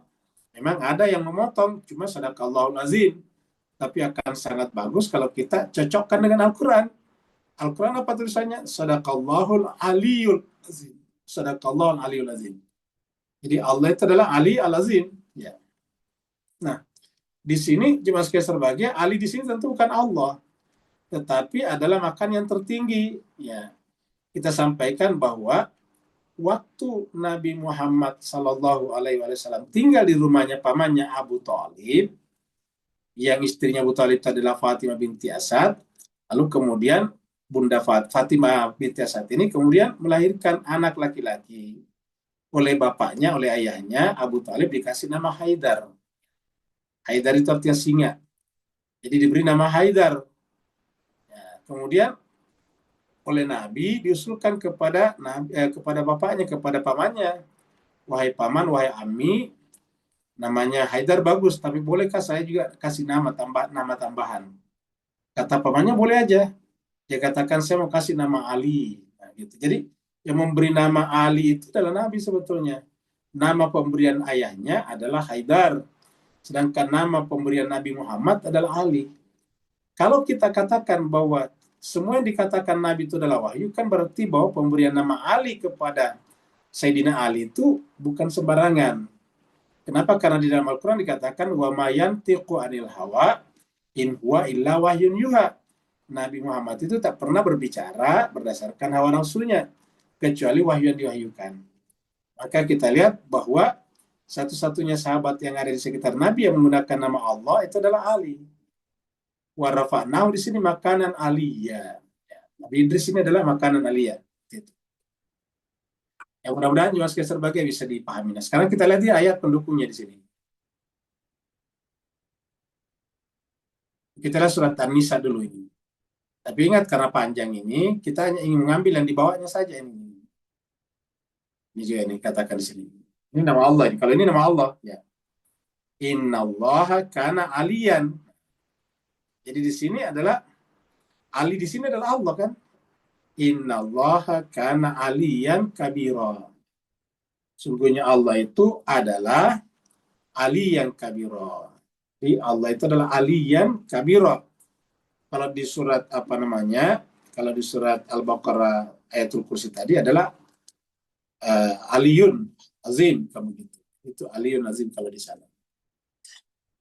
S1: memang ada yang memotong cuma sadaqallahul azim, tapi akan sangat bagus kalau kita cocokkan dengan Al-Quran. Al-Quran apa tulisannya? Sadaqallahul aliyul azim. Sadaqallahul aliyul azim. Jadi Allah itu adalah Ali al-Azim. Ya. Nah, di sini jemaah sekalian berbahagia, Ali di sini tentu bukan Allah, tetapi adalah makan yang tertinggi. Ya, kita sampaikan bahwa waktu Nabi Muhammad Sallallahu Alaihi Wasallam tinggal di rumahnya pamannya Abu Thalib, yang istrinya Abu Thalib adalah Fatimah binti Asad, lalu kemudian Bunda Fatimah binti Asad ini kemudian melahirkan anak laki-laki. Oleh bapaknya, oleh ayahnya, Abu Thalib dikasih nama Haidar. Haidar itu artinya singa. Jadi diberi nama Haidar. Ya, kemudian oleh Nabi diusulkan kepada bapaknya, kepada pamannya, wahai paman, wahai Ami, namanya Haidar bagus, tapi bolehkah saya juga kasih nama tambahan? Kata pamannya boleh aja. Dia katakan saya mau kasih nama Ali. Nah, gitu. Jadi yang memberi nama Ali itu adalah Nabi sebetulnya. Nama pemberian ayahnya adalah Haidar, sedangkan nama pemberian Nabi Muhammad adalah Ali. Kalau kita katakan bahwa semua yang dikatakan Nabi itu adalah wahyu, kan berarti bahwa pemberian nama Ali kepada Sayyidina Ali itu bukan sembarangan. Kenapa? Karena di dalam Al-Quran dikatakan wa ma yantiqu anil hawa in huwa illa wahyun yuha. Nabi Muhammad itu tak pernah berbicara berdasarkan hawa nafsunya, kecuali wahyu yang diwahyukan. Maka kita lihat bahwa satu-satunya sahabat yang ada di sekitar Nabi yang menggunakan nama Allah itu adalah Ali. Wa rafa'nahu di sini makanan aliyah. Nabi Idris ini adalah makanan aliyah. Ya, mudah-mudahan juga sebagai bisa dipahami. Nah, sekarang kita lihat di ayat pendukungnya di sini. Kita lihat surat An-Nisa dulu ini. Tapi ingat, karena panjang ini, kita hanya ingin mengambil yang di bawahnya saja ini. Ini juga ini katakan di sini. Ini nama Allah ini. Kalau ini nama Allah, ya. Innallaha kana aliyan. Jadi di sini adalah Ali di sini adalah Allah kan? Innallaha kana aliyan kabira. Sungguhnya Allah itu adalah aliyan kabira. Jadi Allah itu adalah aliyan kabira. Kalau di surat apa namanya? Kalau di surat Al-Baqarah ayatul kursi tadi adalah aliyun azim, kamu gitu. Itu aliyun azim kalau di sana.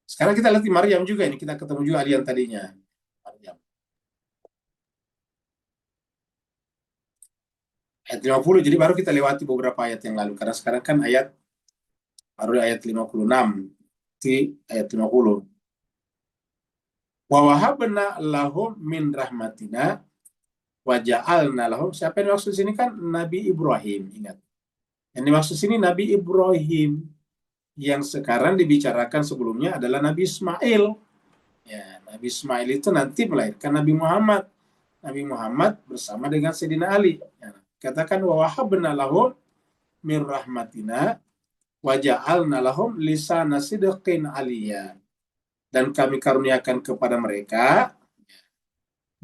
S1: Sekarang kita lihat di Maryam juga ini, kita ketemu juga aliyan tadinya. Maryam. Ayat 50, jadi baru kita lewati beberapa ayat yang lalu. Karena sekarang kan baru ayat 56. Di ayat 50. Wa wahabna lahum min rahmatina wa ja'alna lahum. Siapa yang maksud sini kan Nabi Ibrahim, ingat. Yang dimaksud sini Nabi Ibrahim. Yang sekarang dibicarakan sebelumnya adalah Nabi Ismail. Ya, Nabi Ismail itu nanti melahirkan Nabi Muhammad. Nabi Muhammad bersama dengan Sayyidina Ali. Ya, katakan wa wahabna lahum min rahmatina wa ja'alna lahum lisana sidqin aliyya. Dan kami karuniakan kepada mereka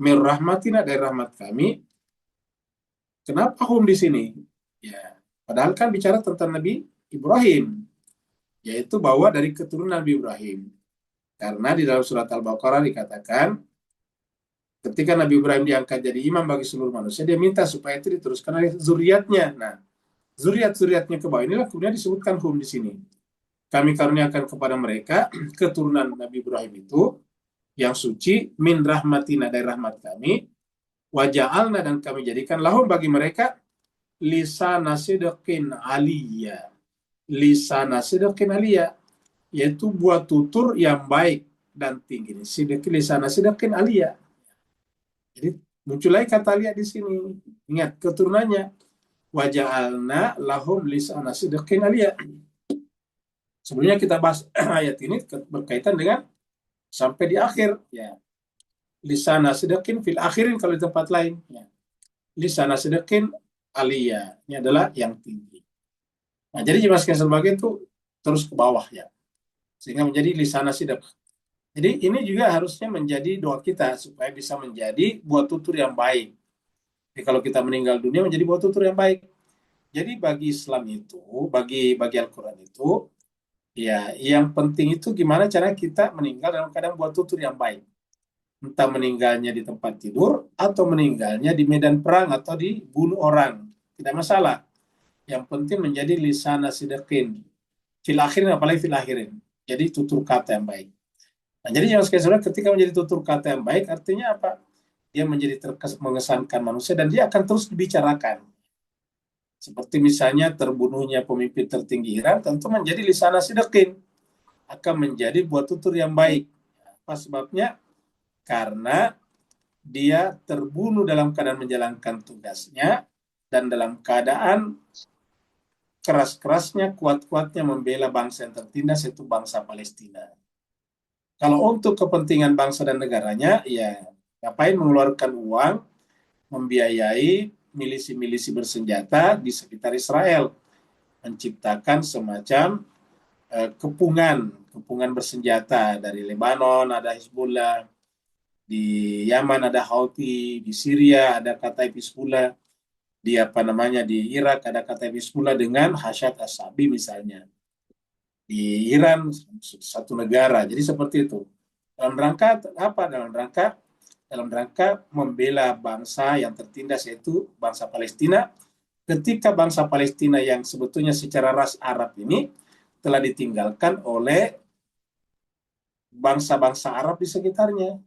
S1: min rahmatina, dari rahmat kami. Kenapa hum di sini? Ya, padahal kan bicara tentang Nabi Ibrahim, yaitu bahwa dari keturunan Nabi Ibrahim. Karena di dalam surat Al-Baqarah dikatakan ketika Nabi Ibrahim diangkat jadi imam bagi seluruh manusia, dia minta supaya itu diteruskan oleh zuriatnya. Nah, zuriat-zuriatnya ke bawah inilah kemudian disebutkan hum di sini. Kami karuniakan kepada mereka keturunan Nabi Ibrahim itu yang suci min rahmatina, dari rahmat kami, wa ja'alna, dan kami jadikan lahum bagi mereka lisana sidqin aliyya. Lisana sidqin aliyya, yaitu buat tutur yang baik dan tinggi. Lisana sidqin aliyya. Jadi muncul lagi kata aliyya di sini. Ingat keturunannya. Wa ja'alna lahum lisana sidqin aliyya. Sebelumnya kita bahas ayat ini berkaitan dengan sampai di akhir, ya. Lisana sidqin fil akhirin kalau di tempat lain, ya. Lisana sidqin aliyya, ini adalah yang tinggi. Nah, jadi jelaskan sebagai itu terus ke bawah, ya. Sehingga menjadi lisana sidq. Jadi ini juga harusnya menjadi doa kita supaya bisa menjadi buat tutur yang baik. Jadi kalau kita meninggal dunia menjadi buat tutur yang baik. Jadi bagi Islam itu, bagi Al-Quran itu, ya, yang penting itu gimana cara kita meninggal dalam keadaan buat tutur yang baik. entah meninggalnya di tempat tidur atau meninggalnya di medan perang atau dibunuh orang, tidak masalah. Yang penting menjadi lisana sidakin fil akhirin, apalagi fil akhirin, jadi tutur kata yang baik. Nah, jadi yang sekali ketika menjadi tutur kata yang baik artinya apa? Dia menjadi mengesankan manusia dan dia akan terus dibicarakan. Seperti misalnya terbunuhnya pemimpin tertinggi Iran tentu menjadi lisana sidakin, akan menjadi buat tutur yang baik. Apa sebabnya? Karena dia terbunuh dalam keadaan menjalankan tugasnya dan dalam keadaan keras-kerasnya, kuat-kuatnya membela bangsa yang tertindas, yaitu bangsa Palestina. Kalau untuk kepentingan bangsa dan negaranya, ya ngapain mengeluarkan uang, membiayai milisi-milisi bersenjata di sekitar Israel, menciptakan semacam kepungan bersenjata dari Lebanon, ada Hizbullah, di Yaman ada Houthi, di Syria ada Kataib Hizbullah, di di Irak ada Kataib Hizbullah dengan Hashad Asabi misalnya. Di Iran satu negara. Jadi seperti itu. Dalam rangka apa? Dalam rangka membela bangsa yang tertindas, yaitu bangsa Palestina. Ketika bangsa Palestina yang sebetulnya secara ras Arab ini telah ditinggalkan oleh bangsa-bangsa Arab di sekitarnya.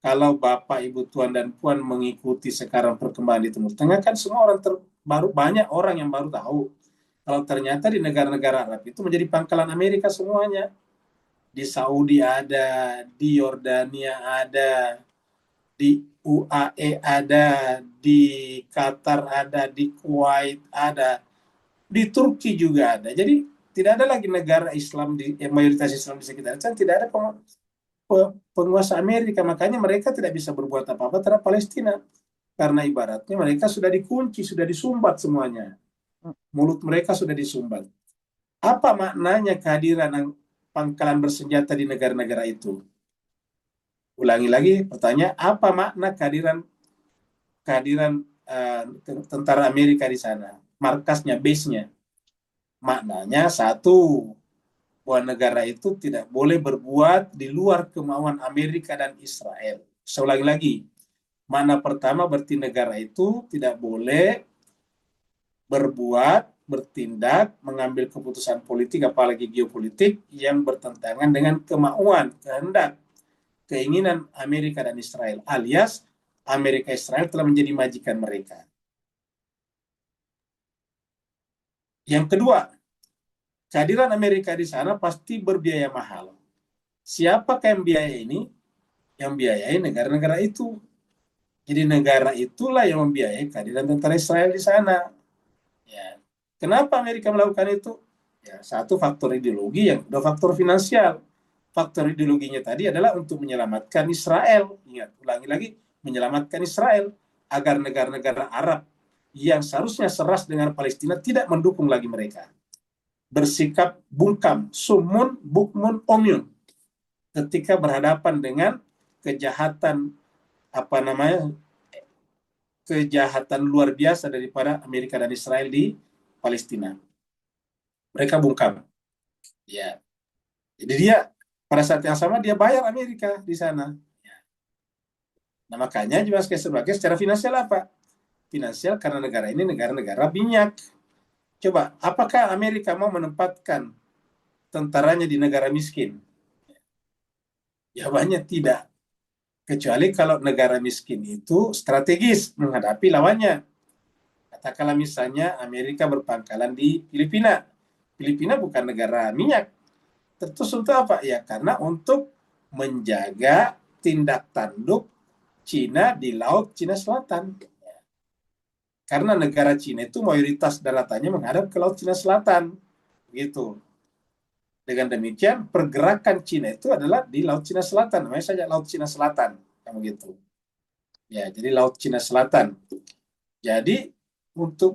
S1: Kalau Bapak, Ibu, Tuan, dan Puan mengikuti sekarang perkembangan di Timur Tengah, kan semua orang baru, banyak orang yang baru tahu kalau ternyata di negara-negara Arab itu menjadi pangkalan Amerika semuanya. Di Saudi ada, di Yordania ada, di UAE ada, di Qatar ada, di Kuwait ada, di Turki juga ada. Jadi tidak ada lagi negara Islam mayoritas Islam di sekitar itu, tidak ada penguasa Amerika. Makanya mereka tidak bisa berbuat apa-apa terhadap Palestina, karena ibaratnya mereka sudah dikunci, sudah disumbat semuanya. Mulut mereka sudah disumbat. Apa maknanya kehadiran pangkalan bersenjata di negara-negara itu? Ulangi lagi pertanyaan, apa makna kehadiran tentara Amerika di sana? Markasnya, base-nya. Maknanya satu, bahwa negara itu tidak boleh berbuat di luar kemauan Amerika dan Israel. Saya ulangi lagi. Makna pertama berarti negara itu tidak boleh berbuat, bertindak, mengambil keputusan politik, apalagi geopolitik, yang bertentangan dengan kemauan, kehendak, keinginan Amerika dan Israel, alias Amerika Israel telah menjadi majikan mereka. Yang kedua, kehadiran Amerika di sana pasti berbiaya mahal. Siapakah yang biaya ini? Yang biayai negara-negara itu. Jadi negara itulah yang membiayai kehadiran tentara Israel di sana. Ya. Kenapa Amerika melakukan itu? Ya, satu faktor ideologi, yang kedua faktor finansial. Faktor ideologinya tadi adalah untuk menyelamatkan Israel. Ingat, ulangi lagi, menyelamatkan Israel agar negara-negara Arab yang seharusnya seras dengan Palestina tidak mendukung lagi mereka. Bersikap bungkam, sumun, bukmun, omyun ketika berhadapan dengan kejahatan kejahatan luar biasa daripada Amerika dan Israel di Palestina. Mereka bungkam. Ya. Jadi dia pada saat yang sama dia bayar Amerika di sana. Nah, makanya juga sebagai secara finansial apa? Finansial karena negara ini negara-negara minyak. Coba, apakah Amerika mau menempatkan tentaranya di negara miskin? Jawabannya tidak. Kecuali kalau negara miskin itu strategis menghadapi lawannya. Katakanlah misalnya Amerika berpangkalan di Filipina. Filipina bukan negara minyak. Terus untuk apa? Ya karena untuk menjaga tindak tanduk Cina di Laut Cina Selatan. Karena negara Cina itu mayoritas daratannya menghadap ke Laut Cina Selatan. Gitu. Dengan demikian, pergerakan Cina itu adalah di Laut Cina Selatan. Namanya saja Laut Cina Selatan. Kamu gitu. Ya, jadi Laut Cina Selatan. Jadi, untuk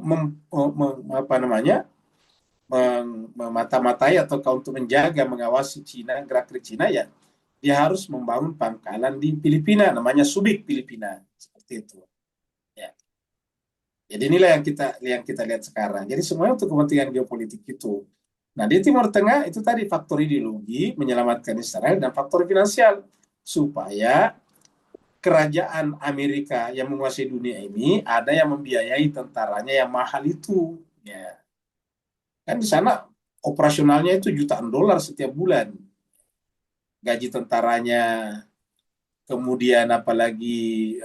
S1: memata-matai atau untuk menjaga, mengawasi Cina, gerak-gerik Cina, ya dia harus membangun pangkalan di Filipina, namanya Subic Filipina, seperti itu. Ya. Jadi inilah yang kita lihat sekarang. Jadi semuanya untuk kepentingan geopolitik itu. Nah, di Timur Tengah itu tadi faktor ideologi menyelamatkan Israel dan faktor finansial supaya kerajaan Amerika yang menguasai dunia ini ada yang membiayai tentaranya yang mahal itu. Ya. Kan di sana operasionalnya itu jutaan dolar setiap bulan. Gaji tentaranya, kemudian apalagi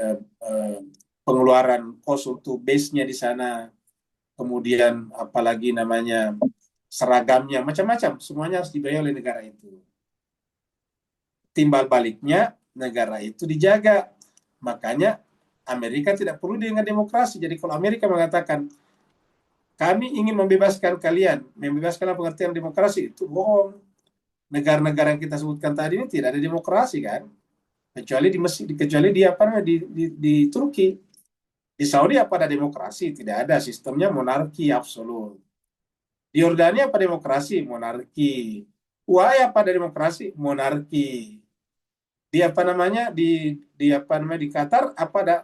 S1: pengeluaran kos untuk base-nya di sana, kemudian apalagi namanya seragamnya, macam-macam, semuanya harus dibayar oleh negara itu. Timbal baliknya, negara itu dijaga. Makanya Amerika tidak perlu dengan demokrasi. Jadi kalau Amerika mengatakan, kami ingin membebaskan kalian, membebaskan pengertian demokrasi, itu bohong. Negara-negara yang kita sebutkan tadi ini tidak ada demokrasi kan? Kecuali di Mesir, kecuali di apa namanya di Turki. Di Saudi apa ada demokrasi? Tidak ada, sistemnya monarki absolut. Di Yordania apa demokrasi? Monarki. UAE apa ada demokrasi? Monarki. Di apa namanya di apa namanya di Qatar apa ada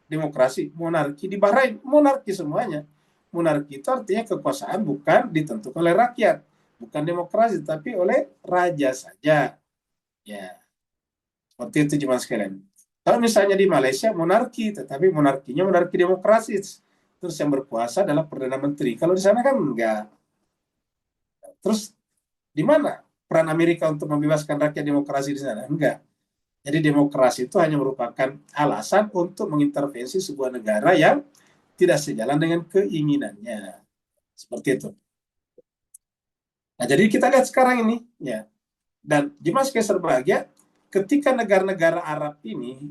S1: demokrasi? Monarki. Di Bahrain monarki semuanya. Monarki itu artinya kekuasaan bukan ditentukan oleh rakyat, bukan demokrasi, tapi oleh raja saja. Ya, seperti itu cuma sekalian. Kalau misalnya di Malaysia monarki, tetapi monarkinya monarki demokrasi, terus yang berkuasa adalah perdana menteri. Kalau di sana kan enggak. Terus di mana peran Amerika untuk membebaskan rakyat demokrasi di sana? Enggak. Jadi demokrasi itu hanya merupakan alasan untuk mengintervensi sebuah negara yang tidak sejalan dengan keinginannya. Seperti itu. Nah, jadi kita lihat sekarang ini, ya. Dan jemaah sekalian berbahagia, ketika negara-negara Arab ini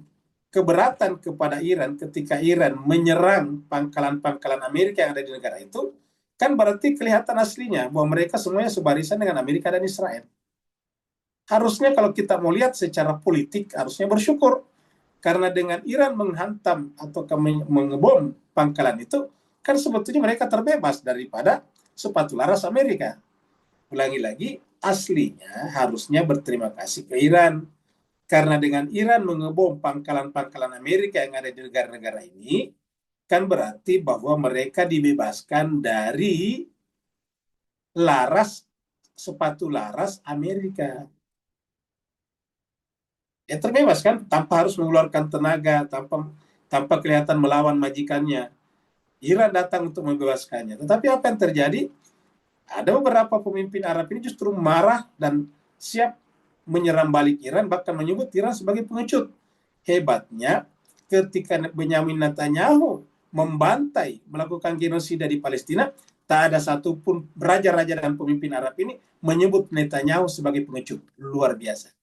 S1: keberatan kepada Iran, ketika Iran menyerang pangkalan-pangkalan Amerika yang ada di negara itu, kan berarti kelihatan aslinya bahwa mereka semuanya sebarisan dengan Amerika dan Israel. Harusnya kalau kita mau lihat secara politik, harusnya bersyukur. Karena dengan Iran menghantam atau mengebom pangkalan itu, kan sebetulnya mereka terbebas daripada sepatu laras Amerika. Ulangi lagi, aslinya harusnya berterima kasih ke Iran. Karena dengan Iran mengebom pangkalan-pangkalan Amerika yang ada di negara-negara ini, kan berarti bahwa mereka dibebaskan dari laras, sepatu laras Amerika. Ya terbebas kan, tanpa harus mengeluarkan tenaga, tanpa kelihatan melawan majikannya. Iran datang untuk membebaskannya. Tetapi apa yang terjadi? Ada beberapa pemimpin Arab ini justru marah dan siap menyerang balik Iran, bahkan menyebut Iran sebagai pengecut. Hebatnya, ketika Benyamin Netanyahu membantai, melakukan genosida di Palestina, tak ada satupun raja-raja dan pemimpin Arab ini menyebut Netanyahu sebagai pengecut. Luar biasa.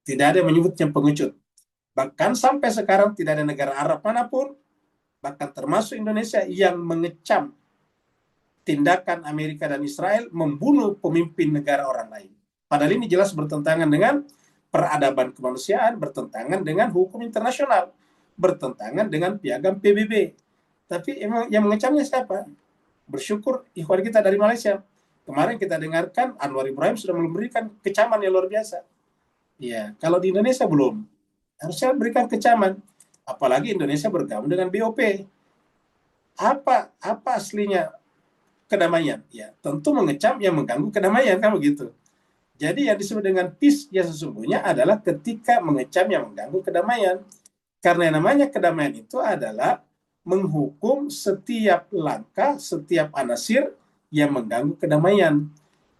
S1: Tidak ada yang menyebutnya pengecut. Bahkan sampai sekarang tidak ada negara Arab manapun, bahkan termasuk Indonesia, yang mengecam tindakan Amerika dan Israel membunuh pemimpin negara orang lain. Padahal ini jelas bertentangan dengan peradaban kemanusiaan, bertentangan dengan hukum internasional, bertentangan dengan piagam PBB. Tapi emang yang mengecamnya siapa? Bersyukur ikhwan kita dari Malaysia. Kemarin kita dengarkan Anwar Ibrahim sudah memberikan kecaman yang luar biasa. Ya, kalau di Indonesia belum. Harusnya berikan kecaman. Apalagi Indonesia bergabung dengan BOP. Apa aslinya kedamaian? Ya, tentu mengecam yang mengganggu kedamaian, kan begitu. Jadi yang disebut dengan peace ya sesungguhnya adalah ketika mengecam yang mengganggu kedamaian. Karena yang namanya kedamaian itu adalah menghukum setiap langkah, setiap anasir yang mengganggu kedamaian.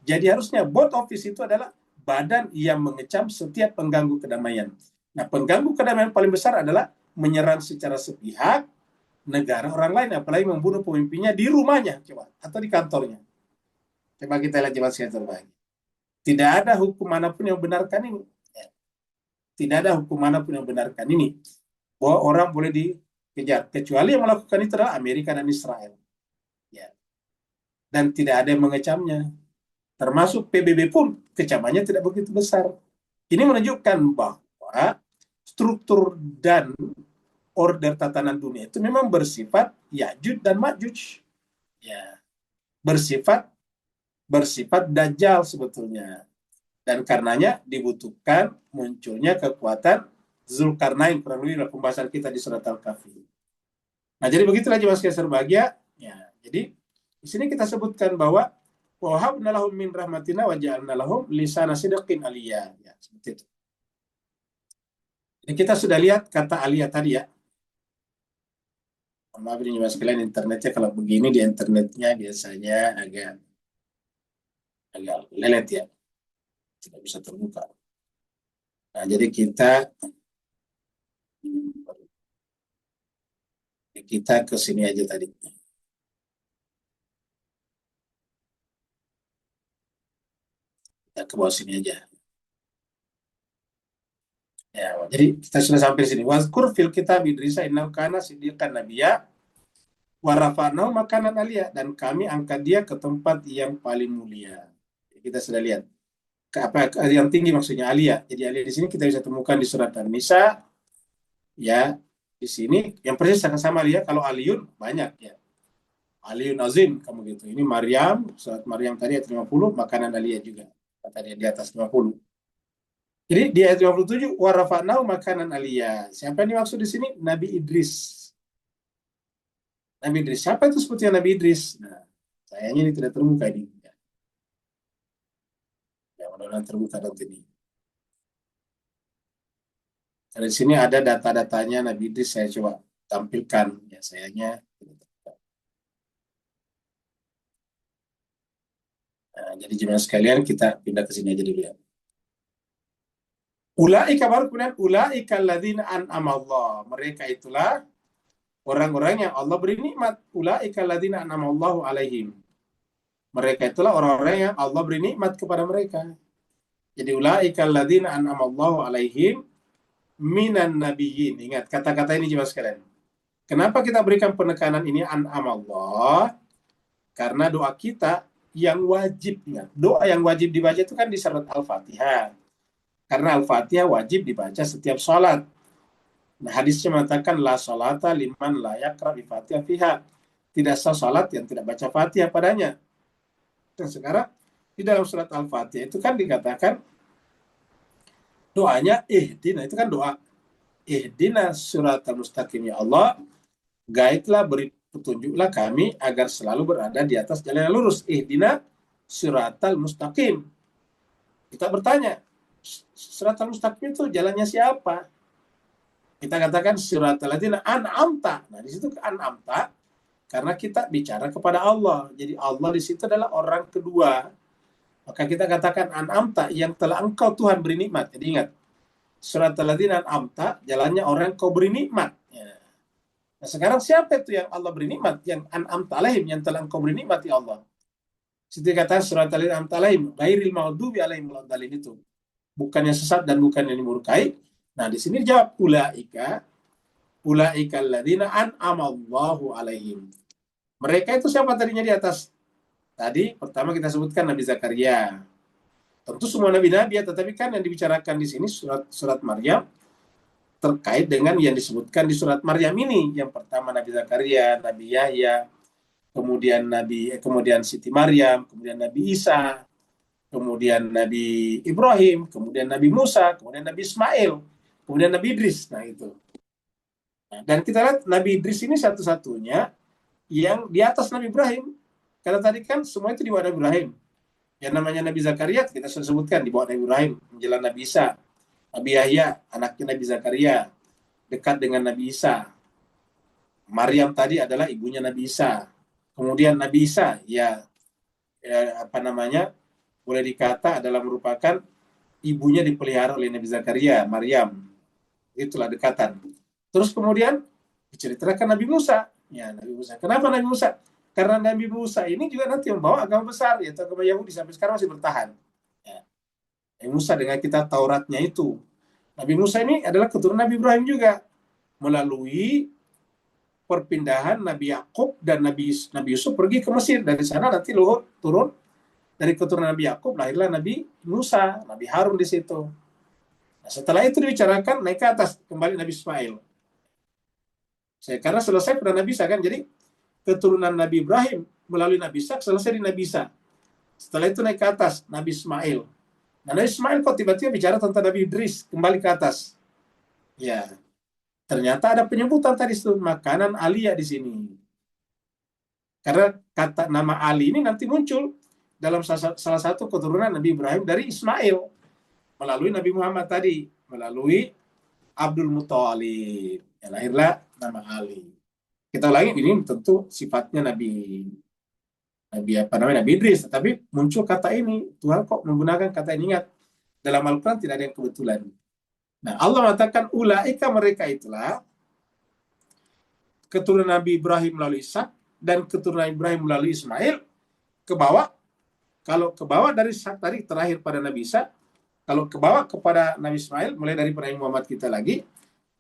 S1: Jadi harusnya board office itu adalah badan yang mengecam setiap pengganggu kedamaian. Nah, pengganggu kedamaian paling besar adalah menyerang secara sepihak negara orang lain, apalagi membunuh pemimpinnya di rumahnya, coba, atau di kantornya. Coba kita lihat jemaah sekalian terbaik. Tidak ada hukum manapun yang benarkan ini. Tidak ada hukum manapun yang benarkan ini. Bahwa orang boleh dikejar. Kecuali yang melakukan itu adalah Amerika dan Israel. Ya. Dan tidak ada yang mengecamnya. Termasuk PBB pun kecamannya tidak begitu besar. Ini menunjukkan bahwa struktur dan order tatanan dunia itu memang bersifat Ya'juj dan Ma'juj. Ya. Bersifat dajjal sebetulnya. Dan karenanya dibutuhkan munculnya kekuatan Zulkarnain, kurang lebih dalam pembahasan kita di surat Al-Kahfi. Nah, jadi begitulah jemaah sekalian berbahagia. Ya, jadi di sini kita sebutkan bahwa wahabna lahum min rahmatina wa ja'alna lahum lisana sidqin aliyya. Ya, seperti itu. Jadi kita sudah lihat kata Aliyah tadi ya. Maaf ini mas sekalian, internetnya kalau begini di internetnya biasanya agak agak lelet ya, tidak bisa terbuka. Nah, jadi kita ke sini aja tadi. Kita ke bawah sini aja. Ya, jadi kita sudah sampai di sini. Wazkur fil kitab Idris innahu kana siddiqan nabiyya wa rafa'nahu makanan aliyah, dan kami angkat dia ke tempat yang paling mulia. Kita sudah lihat yang tinggi maksudnya aliyah. Jadi aliyah di sini kita bisa temukan di surat An-Nisa ya. Di sini yang persis sama aliyah, kalau aliyun banyak ya. Aliyun azim kamu gitu. Ini Maryam, surat Maryam tadi ayat 50, makanan aliyah juga. Tadi di atas 50. Jadi di ayat 57 wa rafa'nahu makanan aliyah. Siapa yang dimaksud di sini? Nabi Idris. Nabi Idris. Siapa itu sebutnya Nabi Idris? Nah, sayangnya ini tidak terbuka ini. Ya, mudah-mudahan terbuka nanti ini. Dari sini ada data-datanya Nabi Idris, saya coba tampilkan. Ya, sayangnya tidak terbuka. Nah, jadi jemaah sekalian kita pindah ke sini aja dulu ya. Ulaika baru kemudian ulaika alladzina an'ama Allah. Mereka itulah orang-orang yang Allah beri nikmat. Ulaika alladzina an'ama Allahu alaihim. Mereka itulah orang-orang yang Allah beri nikmat kepada mereka. Jadi ulaika alladzina an'ama Allahu alaihim minan nabiyyin. Ingat kata-kata ini jemaah sekalian. Kenapa kita berikan penekanan ini an'ama Allah? Karena doa kita yang wajib, ingat, doa yang wajib dibaca itu kan di surat Al-Fatihah. Karena Al-Fatihah wajib dibaca setiap sholat. Nah, hadisnya mengatakan la sholata liman la yaqra bi Fatihah fiha. Tidak sah sholat yang tidak baca Fatihah padanya. Dan sekarang di dalam surat Al-Fatihah itu kan dikatakan doanya ihdina, itu kan doa ihdina siratal mustaqim, ya Allah, guide-lah, beri petunjuklah kami agar selalu berada di atas jalan yang lurus. Ihdina siratal mustaqim. Kita bertanya, siratal mustaqim itu jalannya siapa? Kita katakan siratal ladzina an'amta. Nah, di situ an'amta karena kita bicara kepada Allah. Jadi Allah di situ adalah orang kedua. Maka kita katakan an'amta, yang telah engkau Tuhan beri nikmat. Jadi ingat, siratal ladzina an'amta, jalannya orang yang kau beri nikmat. Ya. Nah, sekarang siapa itu yang Allah beri nikmat? Yang an'amta alaihim, yang telah engkau beri nikmat ya Allah. Seperti kata siratal ladzina an'amta alaihim, ghairil maghdubi alaihim waladdallin, itu bukannya sesat dan bukannya dimurkai. Nah, di sini jawab ulaika alladzina an'amallahu alaihim. Mereka itu siapa tadinya di atas? Tadi pertama kita sebutkan Nabi Zakaria. Tentu semua nabi-nabi ya, tetapi kan yang dibicarakan di sini surat Maryam terkait dengan yang disebutkan di surat Maryam ini. Yang pertama Nabi Zakaria, Nabi Yahya, kemudian Siti Maryam, kemudian Nabi Isa, kemudian Nabi Ibrahim, kemudian Nabi Musa, kemudian Nabi Ismail, kemudian Nabi Idris. Nah, itu. Nah, dan kita lihat Nabi Idris ini satu-satunya yang di atas Nabi Ibrahim. Karena tadi kan semua itu di bawah Nabi Ibrahim. Yang namanya Nabi Zakaria kita sudah sebutkan di bawah Nabi Ibrahim, menjelang Nabi Isa. Nabi Yahya, anaknya Nabi Zakaria, dekat dengan Nabi Isa. Maryam tadi adalah ibunya Nabi Isa. Kemudian Nabi Isa, boleh dikata adalah merupakan ibunya dipelihara oleh Nabi Zakaria, Maryam. Itulah dekatan. Terus kemudian diceritakan Nabi Musa. Ya, Nabi Musa. Kenapa Nabi Musa? Karena Nabi Musa ini juga nanti membawa agama besar, yaitu agama Yahudi, sampai sekarang masih bertahan. Ya. Nabi Musa dengan kitab Tauratnya itu. Nabi Musa ini adalah keturunan Nabi Ibrahim juga. Melalui perpindahan Nabi Yakub dan Nabi Yusuf pergi ke Mesir. Dari sana nanti turun dari keturunan Nabi Yakub, lahirlah Nabi Musa, Nabi Harun di situ. Nah, setelah itu dibicarakan naik ke atas, kembali Nabi Ismail. Karena selesai pada Nabi Isa kan, jadi keturunan Nabi Ibrahim melalui Nabi Isa selesai di Nabi Isa. Setelah itu naik ke atas Nabi Ismail. Nah, Nabi Ismail kok tiba-tiba bicara tentang Nabi Idris, kembali ke atas. Ya, ternyata ada penyebutan tadi itu makanan aliyah di sini. Karena kata nama Ali ini nanti muncul dalam salah satu keturunan Nabi Ibrahim dari Ismail melalui Nabi Muhammad tadi, melalui Abdul Muthalib. Ya, lahirlah nama Ali. Kita ulangi, ini tentu sifatnya Nabi Idris, tapi muncul kata ini. Tuhan kok menggunakan kata ini. Ingat, dalam Al-Quran tidak ada yang kebetulan. Nah, Allah mengatakan ulaika, mereka itulah keturunan Nabi Ibrahim melalui Ishak dan keturunan Ibrahim melalui Ismail ke bawah. Kalau ke bawah dari Ishak tadi terakhir pada Nabi Ishak, kalau ke bawah kepada Nabi Ismail mulai dari Nabi Muhammad kita lagi,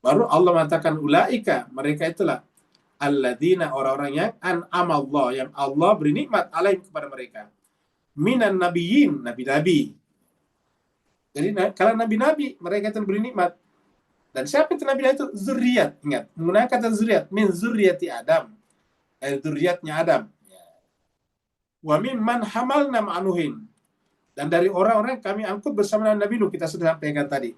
S1: baru Allah mengatakan ulaika, mereka itulah alladzina, orang-orang yang an'ama Allah, yang Allah beri nikmat alaihim kepada mereka, minan nabiyyin, nabi-nabi. Jadi kalau nabi-nabi mereka itu beri nikmat. Dan siapa itu nabi itu? Zuriat. Ingat, menggunakan kata zuriat, min zuriati Adam, zuriatnya Adam. Wa mimman hamalna ma'nuhin, dan dari orang-orang kami angkut bersama Nabi Nuh. Kita sudah sampaikan tadi.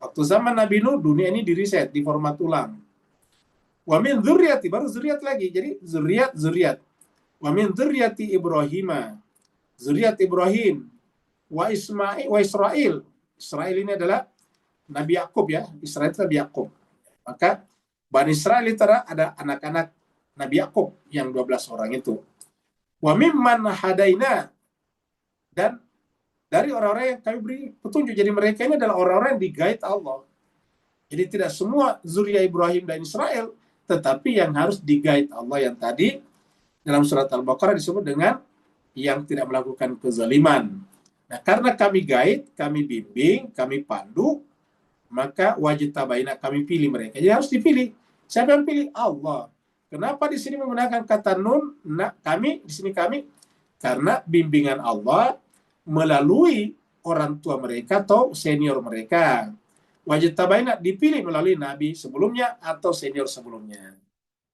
S1: Waktu zaman Nabi Nuh, dunia ini diriset, diformat ulang. Wa min zuriati, baru zuriat lagi. Jadi zuriat. Wa min zuriati Ibrahim, zuriat Ibrahim, wa Ismail, wa Israel. Israel ini adalah Nabi Yakub ya. Israel itu Nabi Yakub. Maka Bani Israel itu ada anak-anak Nabi Yakub yang 12 orang itu. Wa mimman hadaina, dan dari orang-orang yang kami beri petunjuk. Jadi mereka ini adalah orang-orang yang di-guide Allah. Jadi tidak semua zuriat Ibrahim dan Israel, tetapi yang harus di-guide Allah, yang tadi dalam surat Al-Baqarah disebut dengan yang tidak melakukan kezaliman. Nah, karena kami guide, kami bimbing, kami pandu, maka wajib tabaina, kami pilih mereka. Jadi harus dipilih. Siapa yang pilih? Allah. Kenapa di sini menggunakan kata nun? Nah, kami di sini kami, karena bimbingan Allah melalui orang tua mereka atau senior mereka. Wajib tabaina, dipilih melalui nabi sebelumnya atau senior sebelumnya.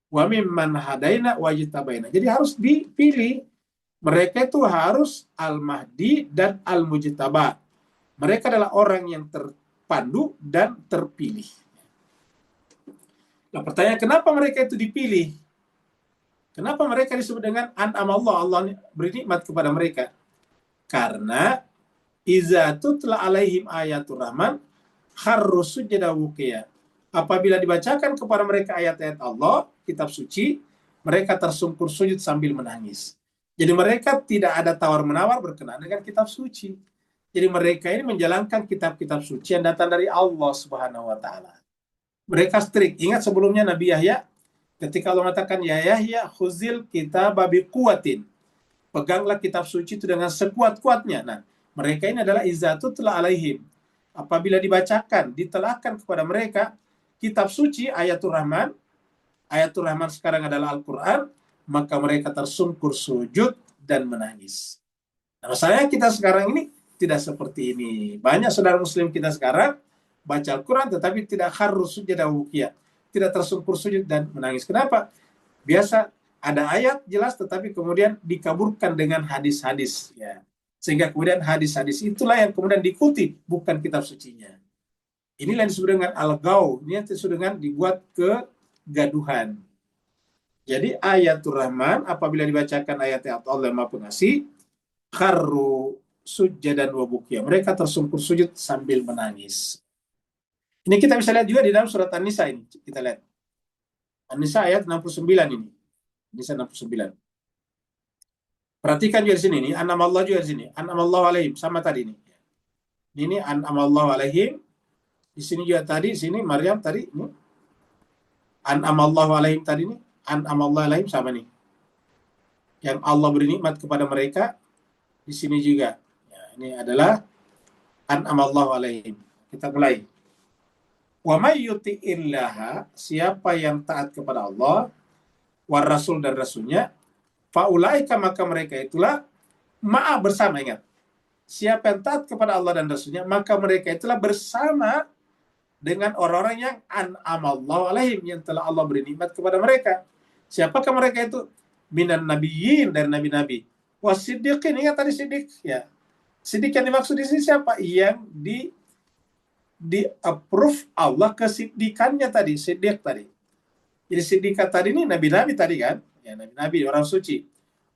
S1: Wa mimman hadaina wajib tabaina. Jadi harus dipilih. Mereka itu harus al-mahdi dan al-mujtaba. Mereka adalah orang yang terpandu dan terpilih. Nah, pertanyaan, kenapa mereka itu dipilih? Kenapa mereka disebut dengan an'am Allah? Allah beri nikmat kepada mereka. Karena iza tutla alaihim ayatul rahman kharru sujada wuqiya. Apabila dibacakan kepada mereka ayat-ayat Allah, kitab suci, mereka tersungkur sujud sambil menangis. Jadi mereka tidak ada tawar-menawar berkenaan dengan kitab suci. Jadi mereka ini menjalankan kitab-kitab suci yang datang dari Allah Subhanahu wa taala. Mereka strict. Ingat sebelumnya Nabi Yahya, ketika Allah mengatakan, ya Yahya khuzil kitaba biquwatin, peganglah kitab suci itu dengan sekuat-kuatnya. Nah, mereka ini adalah izatutla alaihim. Apabila dibacakan, ditelahkan kepada mereka kitab suci, ayatul rahman sekarang adalah Al-Quran, maka mereka tersungkur sujud dan menangis. Nah, masalahnya kita sekarang ini tidak seperti ini. Banyak saudara muslim kita sekarang baca Al-Quran tetapi tidak harus sujud dan wuqiyah, tidak tersungkur sujud dan menangis. Kenapa? Biasa ada ayat jelas tetapi kemudian dikaburkan dengan hadis-hadis ya. Sehingga kemudian hadis-hadis itulah yang kemudian diikuti, bukan kitab sucinya. Inilah yang disebut dengan al-gaw. Ini yang disebut dengan dibuat kegaduhan. Jadi ayatul rahman apabila dibacakan ayat-ayat Allah Maha Pengasih, kharru sujjadan wa bukiya. Mereka tersungkur sujud sambil menangis. Ini kita bisa lihat juga di dalam surat An-Nisa ini. Kita lihat. An-Nisa ayat 69 ini. An-Nisa 69. Perhatikan juga di sini. Ini an'am Allah juga di sini. An'am Allah alaihim. Sama tadi ini. Ini an'am Allah alaihim. Di sini juga tadi. Di sini Maryam tadi. Ini. An'am Allah alaihim tadi ini. An'am Allah alaihim sama nih. Yang Allah beri nikmat kepada mereka. Di sini juga. Ya, ini adalah an'am Allah alaihim. Kita mulai. Wa may yuti'illaha, siapa yang taat kepada Allah, war rasul dan rasulnya, faulaika, maka mereka itulah ma'a, bersama. Ingat, siapa yang taat kepada Allah dan rasulnya, maka mereka itulah bersama dengan orang-orang yang an'amallahu alaihim, yang telah Allah beri nikmat kepada mereka. Siapakah mereka itu? Minan nabiyyin, dari nabi-nabi. Wasiddiqin, ingat tadi siddiq ya. Siddiq yang dimaksud di sini siapa? Yang di-approve Allah kesiddiqannya tadi, siddiq tadi. Jadi siddiqah tadi ini nabi-nabi tadi kan? Ya, nabi-nabi, orang suci.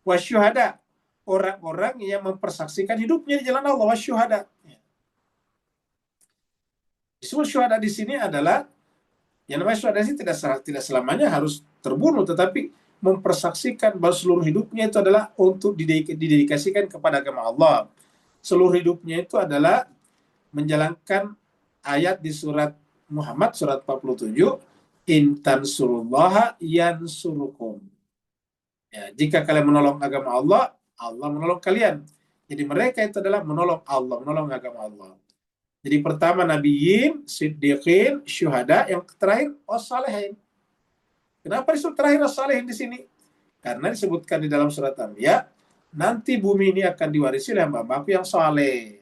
S1: Wasyuhada, orang-orang yang mempersaksikan hidupnya di jalan Allah. Wasyuhada. Ya. Di disebut syuhada di sini adalah yang namanya syuhada ini tidak selamanya harus terbunuh, tetapi mempersaksikan bahwa seluruh hidupnya itu adalah untuk didedikasikan kepada agama Allah. Seluruh hidupnya itu adalah menjalankan ayat di surat Muhammad surat 47, in tansurullaha yansurukum. Ya, jika kalian menolong agama Allah, Allah menolong kalian. Jadi mereka itu adalah menolong Allah, menolong agama Allah. Jadi pertama nabiyin, siddiqin, syuhada, yang terakhir wassalihin. Kenapa disebut terakhir wassalihin di sini? Karena disebutkan di dalam surat Anbiya, nanti bumi ini akan diwarisi oleh hamba-hambaku yang saleh.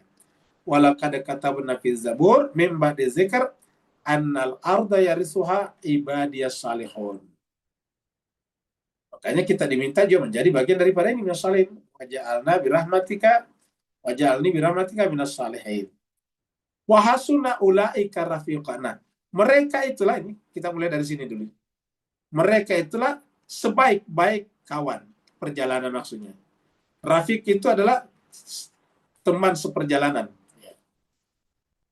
S1: Walaqad katabna fi Zabur min ba'di dzikr annal arda yarisuha ibadiyas salihun. Makanya kita diminta juga menjadi bagian daripada ini minas salihin. Waja'alna birahmatika waja'alni birahmatika minas salihin. Wa hasuna ulaika rafiqana. Mereka itulah, ini kita mulai dari sini dulu. Mereka itulah sebaik-baik kawan perjalanan maksudnya. Rafiq itu adalah teman seperjalanan.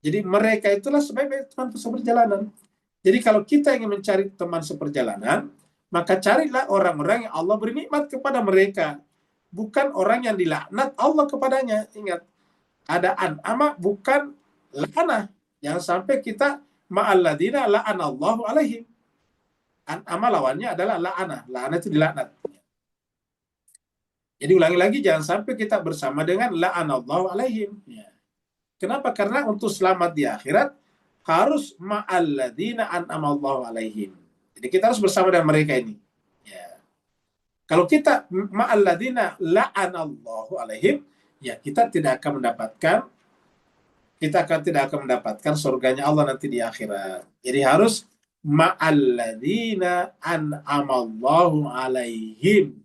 S1: Jadi mereka itulah sebaik-baik teman seperjalanan. Jadi kalau kita ingin mencari teman seperjalanan, maka carilah orang-orang yang Allah beri nikmat kepada mereka. Bukan orang yang dilaknat Allah kepadanya. Ingat, ada an'ama bukan la'anah. Jangan sampai kita ma'alladina la'anallahu alaihim. An'ama lawannya adalah la'anah. La'anah itu dilaknat. Jadi ulangi lagi, jangan sampai kita bersama dengan la'anallahu alaihim. Ya. Kenapa? Karena untuk selamat di akhirat harus ma'alladina an'amallahu alaihim. Jadi kita harus bersama dengan mereka ini. Ya. Kalau kita ma'alladina la'anallahu alaihim, ya kita tidak akan mendapatkan surganya Allah nanti di akhirat. Jadi harus ma'alladina an'amallahu alaihim.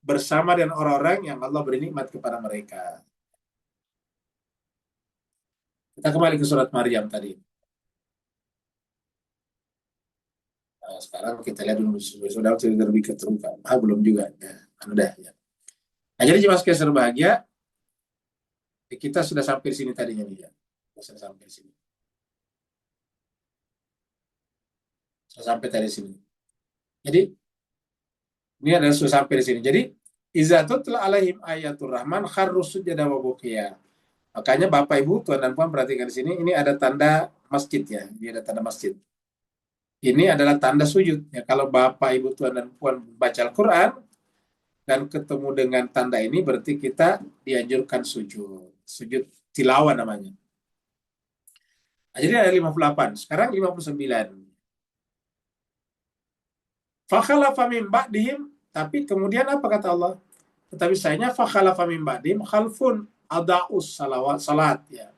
S1: Bersama dengan orang-orang yang Allah beri nikmat kepada mereka. Kita kembali ke surat Maryam tadi. Nah, sekarang kita lihat dulu sudah lebih keterungkap. Belum juga. Ya, udah ya. Nah, jadi jemaah sekalian berbahagia, kita sudah sampai di sini tadinya nih ya. Sudah sampai di sini. Sudah sampai tadi di sini. Jadi ini adalah sudah sampai di sini. Jadi iza tutla alaihim ayatul rahman kharru sujada wa bukiya. Makanya Bapak Ibu, Tuan dan Puan perhatikan di sini, ini ada tanda masjid ya. Ini ada tanda masjid. Ini adalah tanda sujud. Ya, kalau Bapak, Ibu, Tuan, dan Puan baca Al-Quran dan ketemu dengan tanda ini, berarti kita dianjurkan sujud. Sujud tilawah namanya. Nah, jadi ada 58. Sekarang 59. Fakhalafa min ba'dihim, tapi kemudian apa kata Allah? Tetapi sayangnya fakhalafa min ba'dihim khalfun ada'us salat. Ya.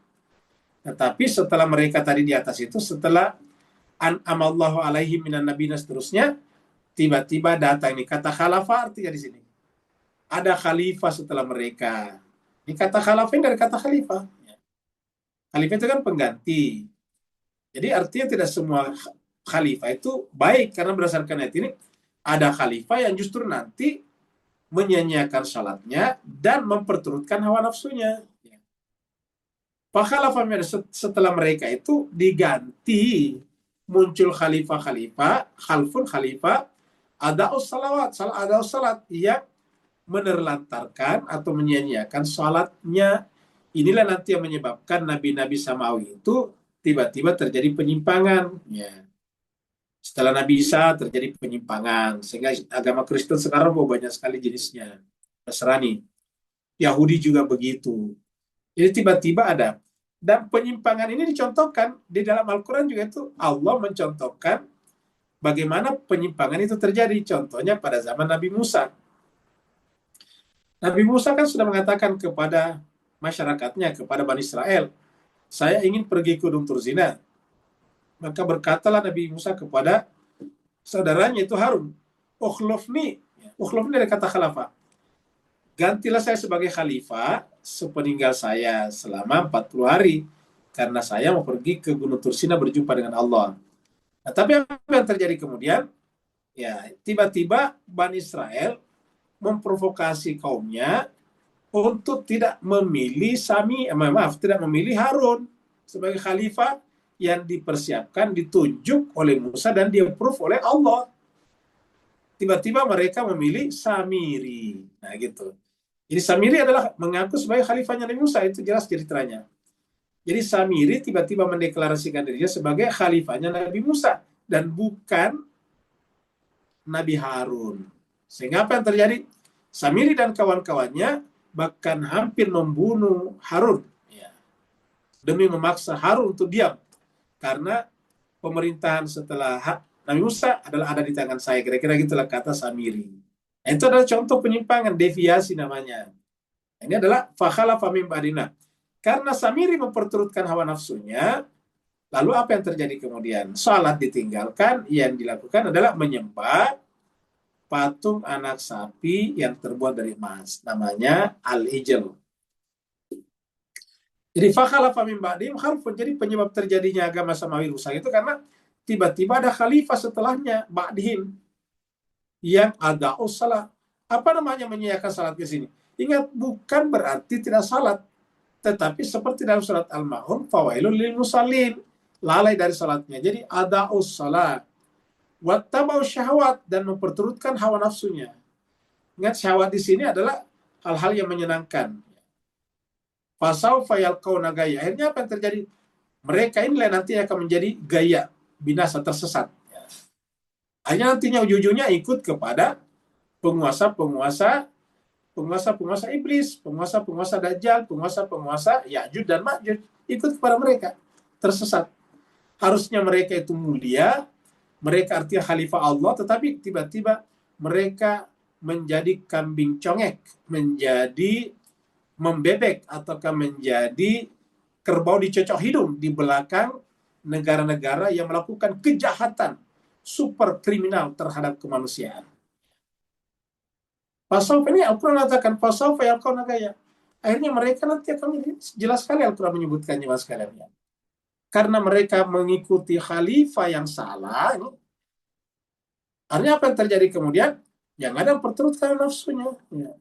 S1: Tetapi setelah mereka tadi di atas itu, setelah an'amallahu alaihi minan nabiyina seterusnya, tiba-tiba datang ini kata khalafah, artinya di sini ada khalifah setelah mereka. Ini kata khalafah dari kata khalifah. Khalifah itu kan pengganti. Jadi artinya tidak semua khalifah itu baik, karena berdasarkan ayat ini ada khalifah yang justru nanti menyanyiakan salatnya dan memperturutkan hawa nafsunya. Fakhalafa setelah mereka itu diganti, muncul khalifah-khalifah, khalfun khalifah, ada salat yang menerlantarkan atau menyanyiakan salatnya. Inilah nanti yang menyebabkan nabi-nabi samawi itu tiba-tiba terjadi penyimpangan. Ya. Setelah Nabi Isa terjadi penyimpangan, sehingga agama Kristen sekarang banyak sekali jenisnya. Nasrani, Yahudi juga begitu. Jadi tiba-tiba ada. Dan penyimpangan ini dicontohkan di dalam Al-Quran juga, itu Allah mencontohkan bagaimana penyimpangan itu terjadi. Contohnya pada zaman Nabi Musa. Nabi Musa kan sudah mengatakan kepada masyarakatnya, kepada Bani Israel, saya ingin pergi ke Gunung Turzina. Maka berkatalah Nabi Musa kepada saudaranya itu Harun, ukhlufni dari kata khalafah. Gantilah saya sebagai khalifah sepeninggal saya selama 40 hari. Karena saya mau pergi ke Gunung Tursina berjumpa dengan Allah. Nah, tapi apa yang terjadi kemudian? Ya, tiba-tiba Bani Israel memprovokasi kaumnya untuk tidak memilih tidak memilih Harun sebagai khalifah, yang dipersiapkan, ditunjuk oleh Musa dan di-approve oleh Allah. Tiba-tiba mereka memilih Samiri. Nah gitu. Jadi Samiri adalah mengaku sebagai khalifahnya Nabi Musa, itu jelas ceritanya. Jadi Samiri tiba-tiba mendeklarasikan dirinya sebagai khalifahnya Nabi Musa dan bukan Nabi Harun. Sehingga apa yang terjadi? Samiri dan kawan-kawannya bahkan hampir membunuh Harun. Ya. Demi memaksa Harun untuk diam. Karena pemerintahan setelah Nabi Musa adalah ada di tangan saya. Kira-kira gitulah kata Samiri. Nah, itu adalah contoh penyimpangan, deviasi namanya. Ini adalah fakhalafa min ba'dina. Karena Samiri memperturutkan hawa nafsunya, lalu apa yang terjadi kemudian? Salat ditinggalkan, yang dilakukan adalah menyembah patung anak sapi yang terbuat dari emas. Namanya Al-Ijl. Jadi fakhalafa min ba'dihim khalfun. Jadi penyebab terjadinya agama Samawi rusak itu karena tiba-tiba ada khalifah setelahnya, ba'dihim, yang ada'us salat. Apa namanya menyiapkan salat ke sini? Ingat, bukan berarti tidak salat. Tetapi seperti dalam surat Al-Ma'un, fawailun lil musallin. Lalai dari salatnya. Jadi ada'us salat. Wattabau syahwat, dan memperturutkan hawa nafsunya. Ingat, syahwat di sini adalah hal-hal yang menyenangkan. Fasaufa yalqauna gaya. Akhirnya apa yang terjadi? Mereka inilah nanti akan menjadi gaya, binasa, tersesat. Akhirnya nantinya ujung-ujungnya ikut kepada penguasa-penguasa iblis, penguasa-penguasa Dajjal, penguasa-penguasa Ya'juj dan Ma'juj. Ikut kepada mereka, tersesat. Harusnya mereka itu mulia, mereka artinya khalifah Allah, tetapi tiba-tiba mereka menjadi kambing congek, menjadi membebek, ataukah menjadi kerbau dicocok hidung di belakang negara-negara yang melakukan kejahatan super kriminal terhadap kemanusiaan. Pasal ini Al-Quran mengatakan pasal yalqauna gaya. Akhirnya mereka nanti akan jelas sekali Al-Quran menyebutkannya mas sekalian. Karena mereka mengikuti khalifah yang salah, artinya apa yang terjadi kemudian? Yang ada perturutkan nafsunya. Ya.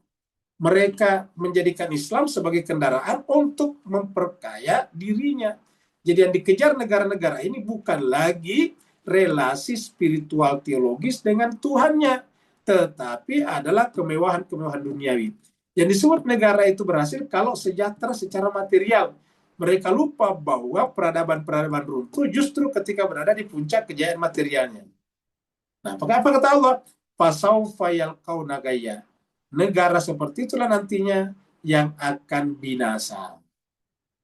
S1: Mereka menjadikan Islam sebagai kendaraan untuk memperkaya dirinya. Jadi yang dikejar negara-negara ini bukan lagi relasi spiritual teologis dengan Tuhannya, tetapi adalah kemewahan-kemewahan duniawi. Yang disebut negara itu berhasil kalau sejahtera secara material. Mereka lupa bahwa peradaban-peradaban runtuh justru ketika berada di puncak kejayaan materialnya. Nah, apa kata Allah? Fasaufa yalqauna gayya. Negara seperti itulah nantinya yang akan binasa.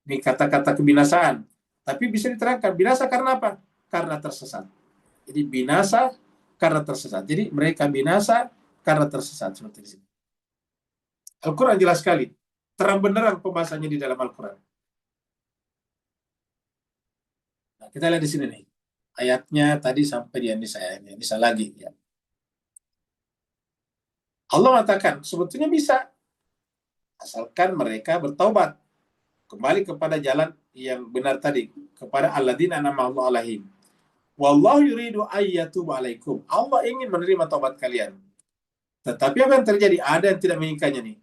S1: Ini kata-kata kebinasaan. Tapi bisa diterangkan, binasa karena apa? Karena tersesat. Jadi binasa karena tersesat. Jadi mereka binasa karena tersesat. Seperti di sini. Al-Quran jelas sekali. Terang benderang pembahasannya di dalam Al-Quran. Nah, kita lihat di sini nih. Ayatnya tadi sampai di An-Nisa, An-Nisa lagi. Ya. Allah mengatakan, sebetulnya bisa. Asalkan mereka bertaubat. Kembali kepada jalan yang benar tadi. Kepada alladzina an'ama Allahu alaihim. Wallahu yuridu ayyatuba alaikum. Allah ingin menerima taubat kalian. Tetapi apa yang terjadi? Ada yang tidak menginginkannya nih.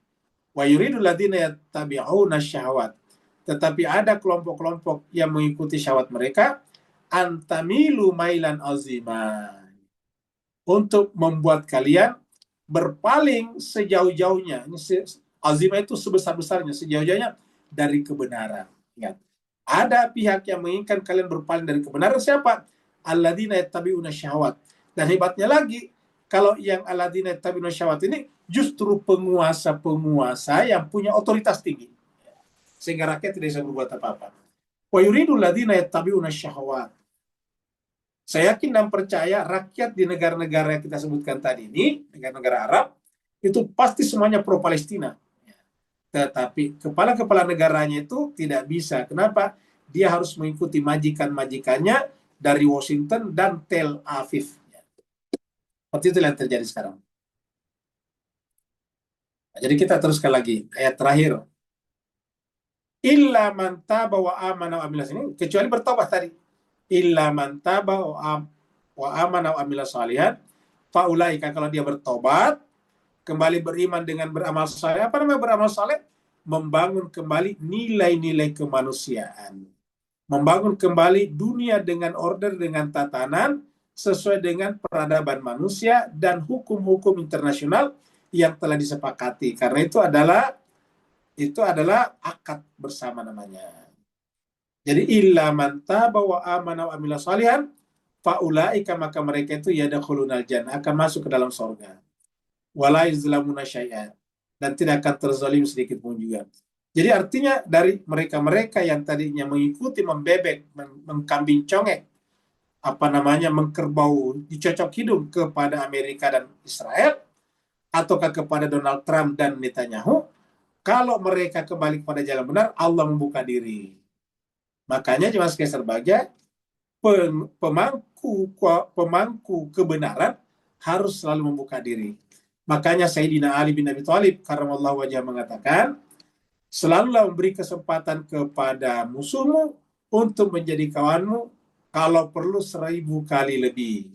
S1: Wa yuridu alladzina yattabi'una syahawat. Tetapi ada kelompok-kelompok yang mengikuti syahwat mereka. Antamilu mailan azima. Untuk membuat kalian berpaling sejauh-jauhnya. Azimah itu sebesar-besarnya, sejauh-jauhnya dari kebenaran. Ingat, ada pihak yang menginginkan kalian berpaling dari kebenaran. Siapa? Alladzina yattabi'una syahwat. Dan hebatnya lagi, kalau yang alladzina yattabi'una syahwat ini justru penguasa-penguasa yang punya otoritas tinggi. Sehingga rakyat tidak bisa berbuat apa-apa. Wa yuridu alladzina yattabi'una syahwat. Saya yakin dan percaya rakyat di negara-negara yang kita sebutkan tadi ini, negara-negara Arab, itu pasti semuanya pro-Palestina. Tetapi kepala-kepala negaranya itu tidak bisa. Kenapa? Dia harus mengikuti majikan-majikannya dari Washington dan Tel Aviv. Seperti itu yang terjadi sekarang. Nah, jadi kita teruskan lagi. Ayat terakhir. Illa man taba wa amana wa amila sini. Kecuali bertobat tadi. Illa man taba wa amana wa amila salihan. Faulaika, kalau dia bertobat, kembali beriman dengan beramal saleh. Apa namanya beramal saleh? Membangun kembali nilai-nilai kemanusiaan. membangun kembali dunia dengan order, dengan tatanan sesuai dengan peradaban manusia dan hukum-hukum internasional yang telah disepakati. Karena itu adalah akad bersama namanya. Jadi illa man taba wa amana wa amila salihan faulaika, maka mereka itu yadkhulunal jannah, akan masuk ke dalam surga. Wala yuzlamuna syai'a, dan tidak akan terzalim sedikit pun juga. Jadi artinya dari mereka-mereka yang tadinya mengikuti, membebek, mengkambing congek, mengkerbau, dicocok hidung kepada Amerika dan Israel, ataukah kepada Donald Trump dan Netanyahu, kalau mereka kembali kepada jalan benar, Allah membuka diri. Makanya Jemaah sekalian berbahagia, pemangku kebenaran harus selalu membuka diri. Makanya Sayyidina Ali bin Abi Thalib karramallahu wajhah mengatakan, selalulah memberi kesempatan kepada musuhmu untuk menjadi kawanmu, kalau perlu 1000 kali lebih.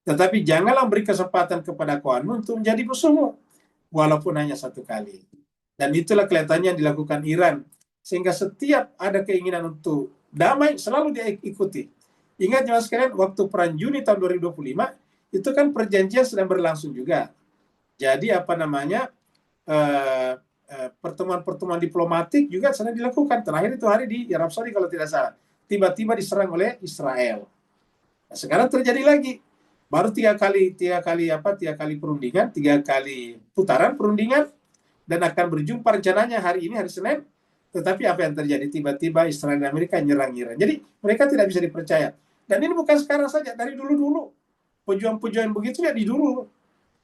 S1: Tetapi janganlah memberi kesempatan kepada kawanmu untuk menjadi musuhmu, walaupun hanya 1 kali. Dan itulah kelihatannya yang dilakukan Iran. Sehingga setiap ada keinginan untuk damai, selalu dia ikuti. Ingat Jemaah sekalian, waktu Perang Juni tahun 2025, itu kan perjanjian sedang berlangsung juga. Jadi pertemuan-pertemuan diplomatik juga sedang dilakukan. Terakhir itu hari di Arab Saudi kalau tidak salah. Tiba-tiba diserang oleh Israel. Nah, sekarang terjadi lagi. Baru 3 kali perundingan, 3 kali putaran perundingan, dan akan berjumpa rencananya hari ini, hari Senin. Tetapi apa yang terjadi? Tiba-tiba Israel dan Amerika nyerang Iran. Jadi mereka tidak bisa dipercaya. Dan ini bukan sekarang saja, dari dulu-dulu. Pejuang-pejuang begitu ya di dulu.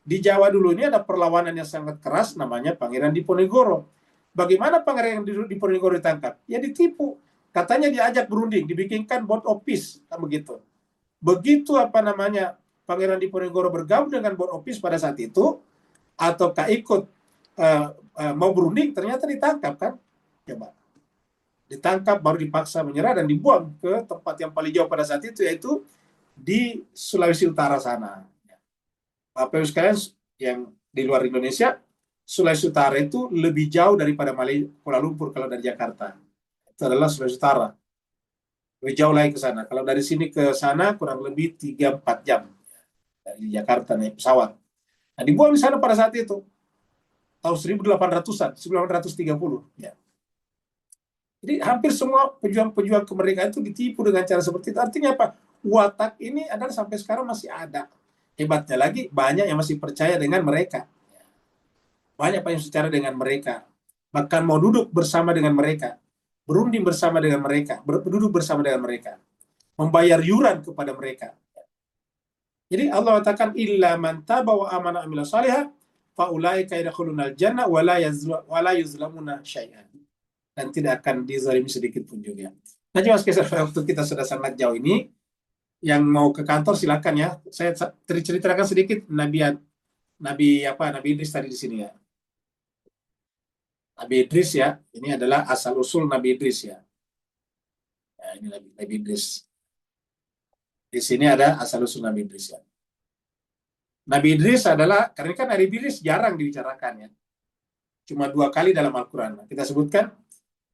S1: Di Jawa dulu ini ada perlawanan yang sangat keras, namanya Pangeran Diponegoro. Bagaimana Pangeran Diponegoro ditangkap? Ya ditipu. Katanya diajak berunding, dibikinkan board of peace, kan begitu. Begitu Pangeran Diponegoro bergabung dengan board of peace pada saat itu, ataukah ikut mau berunding, ternyata ditangkap kan? Coba. Ditangkap, baru dipaksa menyerah dan dibuang ke tempat yang paling jauh pada saat itu, yaitu di Sulawesi Utara sana. Bapak Ibu sekalian yang di luar Indonesia, Sulawesi Utara itu lebih jauh daripada Kuala Lumpur kalau dari Jakarta. Itu adalah Sulawesi Utara. Lebih jauh lagi ke sana. Kalau dari sini ke sana kurang lebih 3-4 jam. Dari Jakarta naik pesawat. Nah, dibuang di sana pada saat itu. Tahun 1800-an, 1930. Ya. Jadi hampir semua pejuang-pejuang kemerdekaan itu ditipu dengan cara seperti itu. Artinya apa? Watak ini adalah sampai sekarang masih ada. Hebatnya lagi, banyak yang masih percaya dengan mereka. Banyak yang secara dengan mereka. Bahkan mau duduk bersama dengan mereka. Berunding bersama dengan mereka. Duduk bersama dengan mereka. Membayar yuran kepada mereka. Jadi Allah katakan, illa man taba wa amana amila salihah, faulaika yadkhulunal jannah wa la yuzlamuna syai'an. Dan tidak akan dizalimi sedikit pun juga. Nah, Jemaah sekalian, waktu kita sudah sangat jauh ini, yang mau ke kantor silakan ya. Saya ceritakan sedikit Nabi Idris tadi di sini ya. Nabi Idris ya, ini adalah asal usul Nabi Idris ya. Nah, ini Nabi Idris. Di sini ada asal usul Nabi Idris ya. Nabi Idris adalah, karena kan Nabi Idris jarang dibicarakan ya. Cuma 2 kali dalam Al-Quran. Kita sebutkan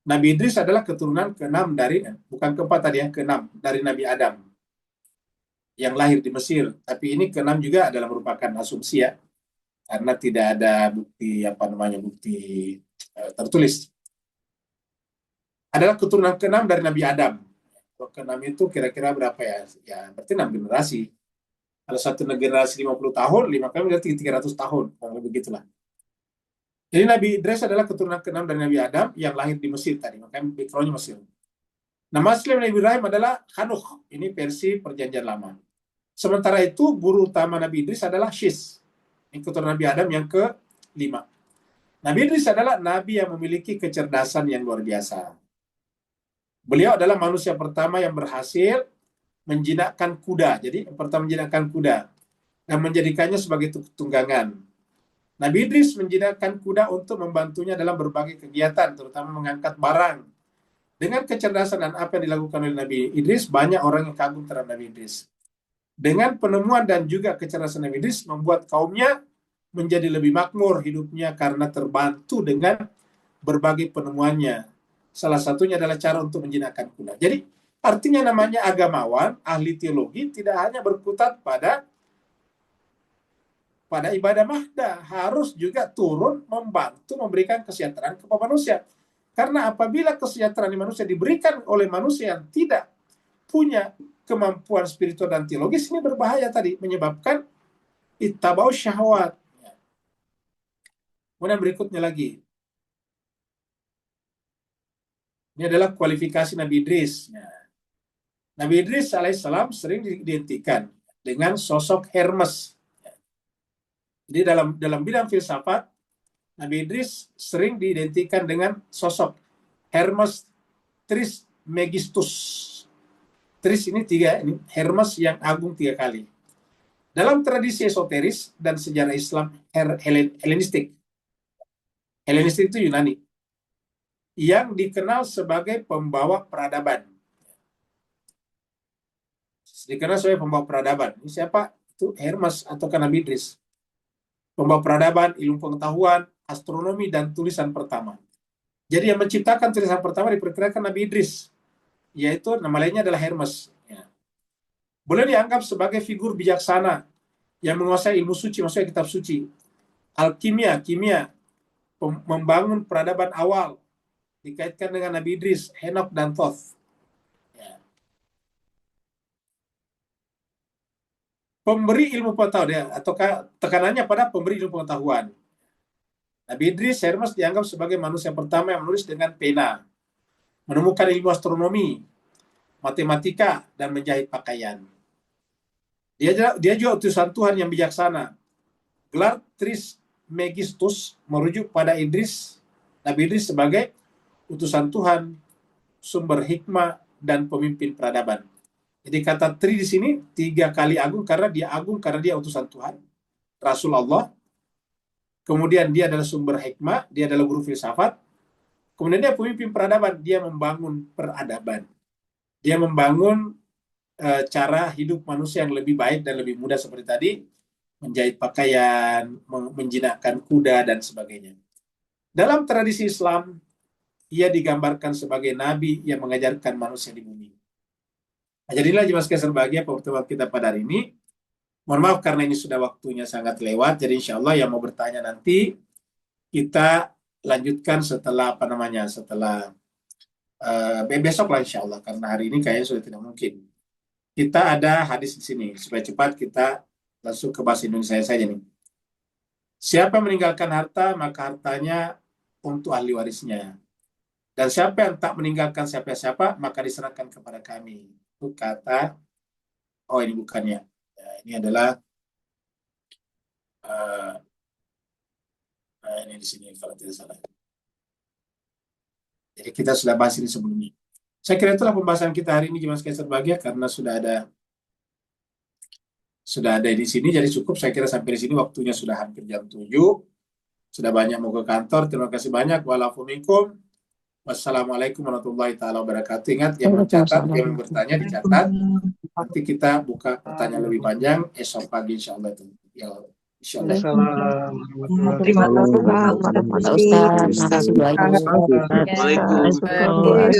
S1: Nabi Idris adalah keturunan ke-6 dari, bukan ke-4 tadi ya, ke-6 dari Nabi Adam yang lahir di Mesir. Tapi ini ke-6 juga adalah merupakan asumsi ya, karena tidak ada bukti bukti tertulis. Adalah keturunan ke-6 dari Nabi Adam. Kalau ke-6 itu kira-kira berapa ya? Ya berarti 6 generasi. Kalau satu generasi 50 tahun, 5 kali berarti 300 tahun, kurang lebih begitulah. Jadi Nabi Idris adalah keturunan ke-6 dari Nabi Adam yang lahir di Mesir tadi, makanya background-nya Mesir. Nama asli Nabi Ibrahim adalah Hanukh. Ini versi perjanjian lama. Sementara itu, guru utama Nabi Idris adalah Shis. Ini keturunan Nabi Adam yang ke-5. Nabi Idris adalah Nabi yang memiliki kecerdasan yang luar biasa. Beliau adalah manusia pertama yang berhasil menjinakkan kuda. Jadi, pertama menjinakkan kuda dan menjadikannya sebagai tunggangan. Nabi Idris menjinakkan kuda untuk membantunya dalam berbagai kegiatan, terutama mengangkat barang. Dengan kecerdasan dan apa yang dilakukan oleh Nabi Idris, banyak orang yang kagum terhadap Nabi Idris. Dengan penemuan dan juga kecerdasan Nabi Idris, membuat kaumnya menjadi lebih makmur hidupnya karena terbantu dengan berbagai penemuannya. Salah satunya adalah cara untuk menjinakkan kuda. Jadi artinya namanya agamawan, ahli teologi tidak hanya berkutat pada ibadah mahda, harus juga turun membantu memberikan kesejahteraan kepada manusia. Karena apabila kesejahteraan manusia diberikan oleh manusia yang tidak punya kemampuan spiritual dan teologis, ini berbahaya tadi, menyebabkan ittabau syahwat. Kemudian berikutnya lagi, ini adalah kualifikasi Nabi Idris. Nabi Idris alaihissalam sering diidentikan dengan sosok Hermes. Jadi dalam bidang filsafat, Nabi Idris sering diidentikan dengan sosok Hermes Trismegistus. Tris ini 3, ini Hermes yang agung 3 kali. Dalam tradisi esoteris dan sejarah Islam Helenistik. Helenistik itu Yunani. Yang dikenal sebagai pembawa peradaban. Dikenal sebagai pembawa peradaban. Ini siapa? Itu Hermes atau Nabi Idris. Pembawa peradaban, ilmu pengetahuan, astronomi, dan tulisan pertama. Jadi yang menciptakan tulisan pertama diperkirakan Nabi Idris. Yaitu nama lainnya adalah Hermes. Boleh dianggap sebagai figur bijaksana yang menguasai ilmu suci, maksudnya kitab suci. Alkimia, kimia, membangun peradaban awal, dikaitkan dengan Nabi Idris, Henok, dan Thoth. Pemberi ilmu pengetahuan, atau tekanannya pada pemberi ilmu pengetahuan. Nabi Idris, Hermes dianggap sebagai manusia pertama yang menulis dengan pena, menemukan ilmu astronomi, matematika, dan menjahit pakaian. Dia juga utusan Tuhan yang bijaksana. Gelar Trismegistus merujuk pada Nabi Idris sebagai utusan Tuhan, sumber hikmah, dan pemimpin peradaban. Jadi kata Tri di sini 3 kali agung karena dia utusan Tuhan, Rasul Allah. Kemudian dia adalah sumber hikmah, dia adalah guru filsafat. Kemudian dia pemimpin peradaban, dia membangun peradaban. Dia membangun cara hidup manusia yang lebih baik dan lebih mudah seperti tadi, menjahit pakaian, menjinakkan kuda, dan sebagainya. Dalam tradisi Islam, ia digambarkan sebagai nabi yang mengajarkan manusia di bumi. Nah, jadilah jemaah sekalian berbahagia pertemuan kita pada hari ini. Mohon maaf karena ini sudah waktunya sangat lewat, jadi insya Allah yang mau bertanya nanti kita lanjutkan setelah besok lah insya Allah, karena hari ini kayaknya sudah tidak mungkin. Kita ada hadis di sini, supaya cepat kita langsung ke bahasa Indonesia saja nih. Siapa yang meninggalkan harta, maka hartanya untuk ahli warisnya. Dan siapa yang tak meninggalkan siapa-siapa, maka diserahkan kepada kami. Itu kata, ini bukannya. Ya, ini adalah, ini di sini kalau tidak salah. Jadi kita sudah bahas ini sebelumnya. Saya kira itulah pembahasan kita hari ini, jemaah sekalian berbahagia, karena sudah ada di sini, jadi cukup. Saya kira sampai di sini waktunya sudah hampir jam 7. Sudah banyak mau ke kantor. Terima kasih banyak. Waalaikumsalam. Wassalamualaikum warahmatullahi taala wabarakatuh. Ingat, yang mencatat, yang bertanya dicatat. Nanti kita buka pertanyaan lebih panjang esok pagi insya Allah itu. Ya, insya Allah.
S4: Terima kasih Pak.
S3: Pak Ustaz, makasih banyak.
S4: Waalaikumsalam.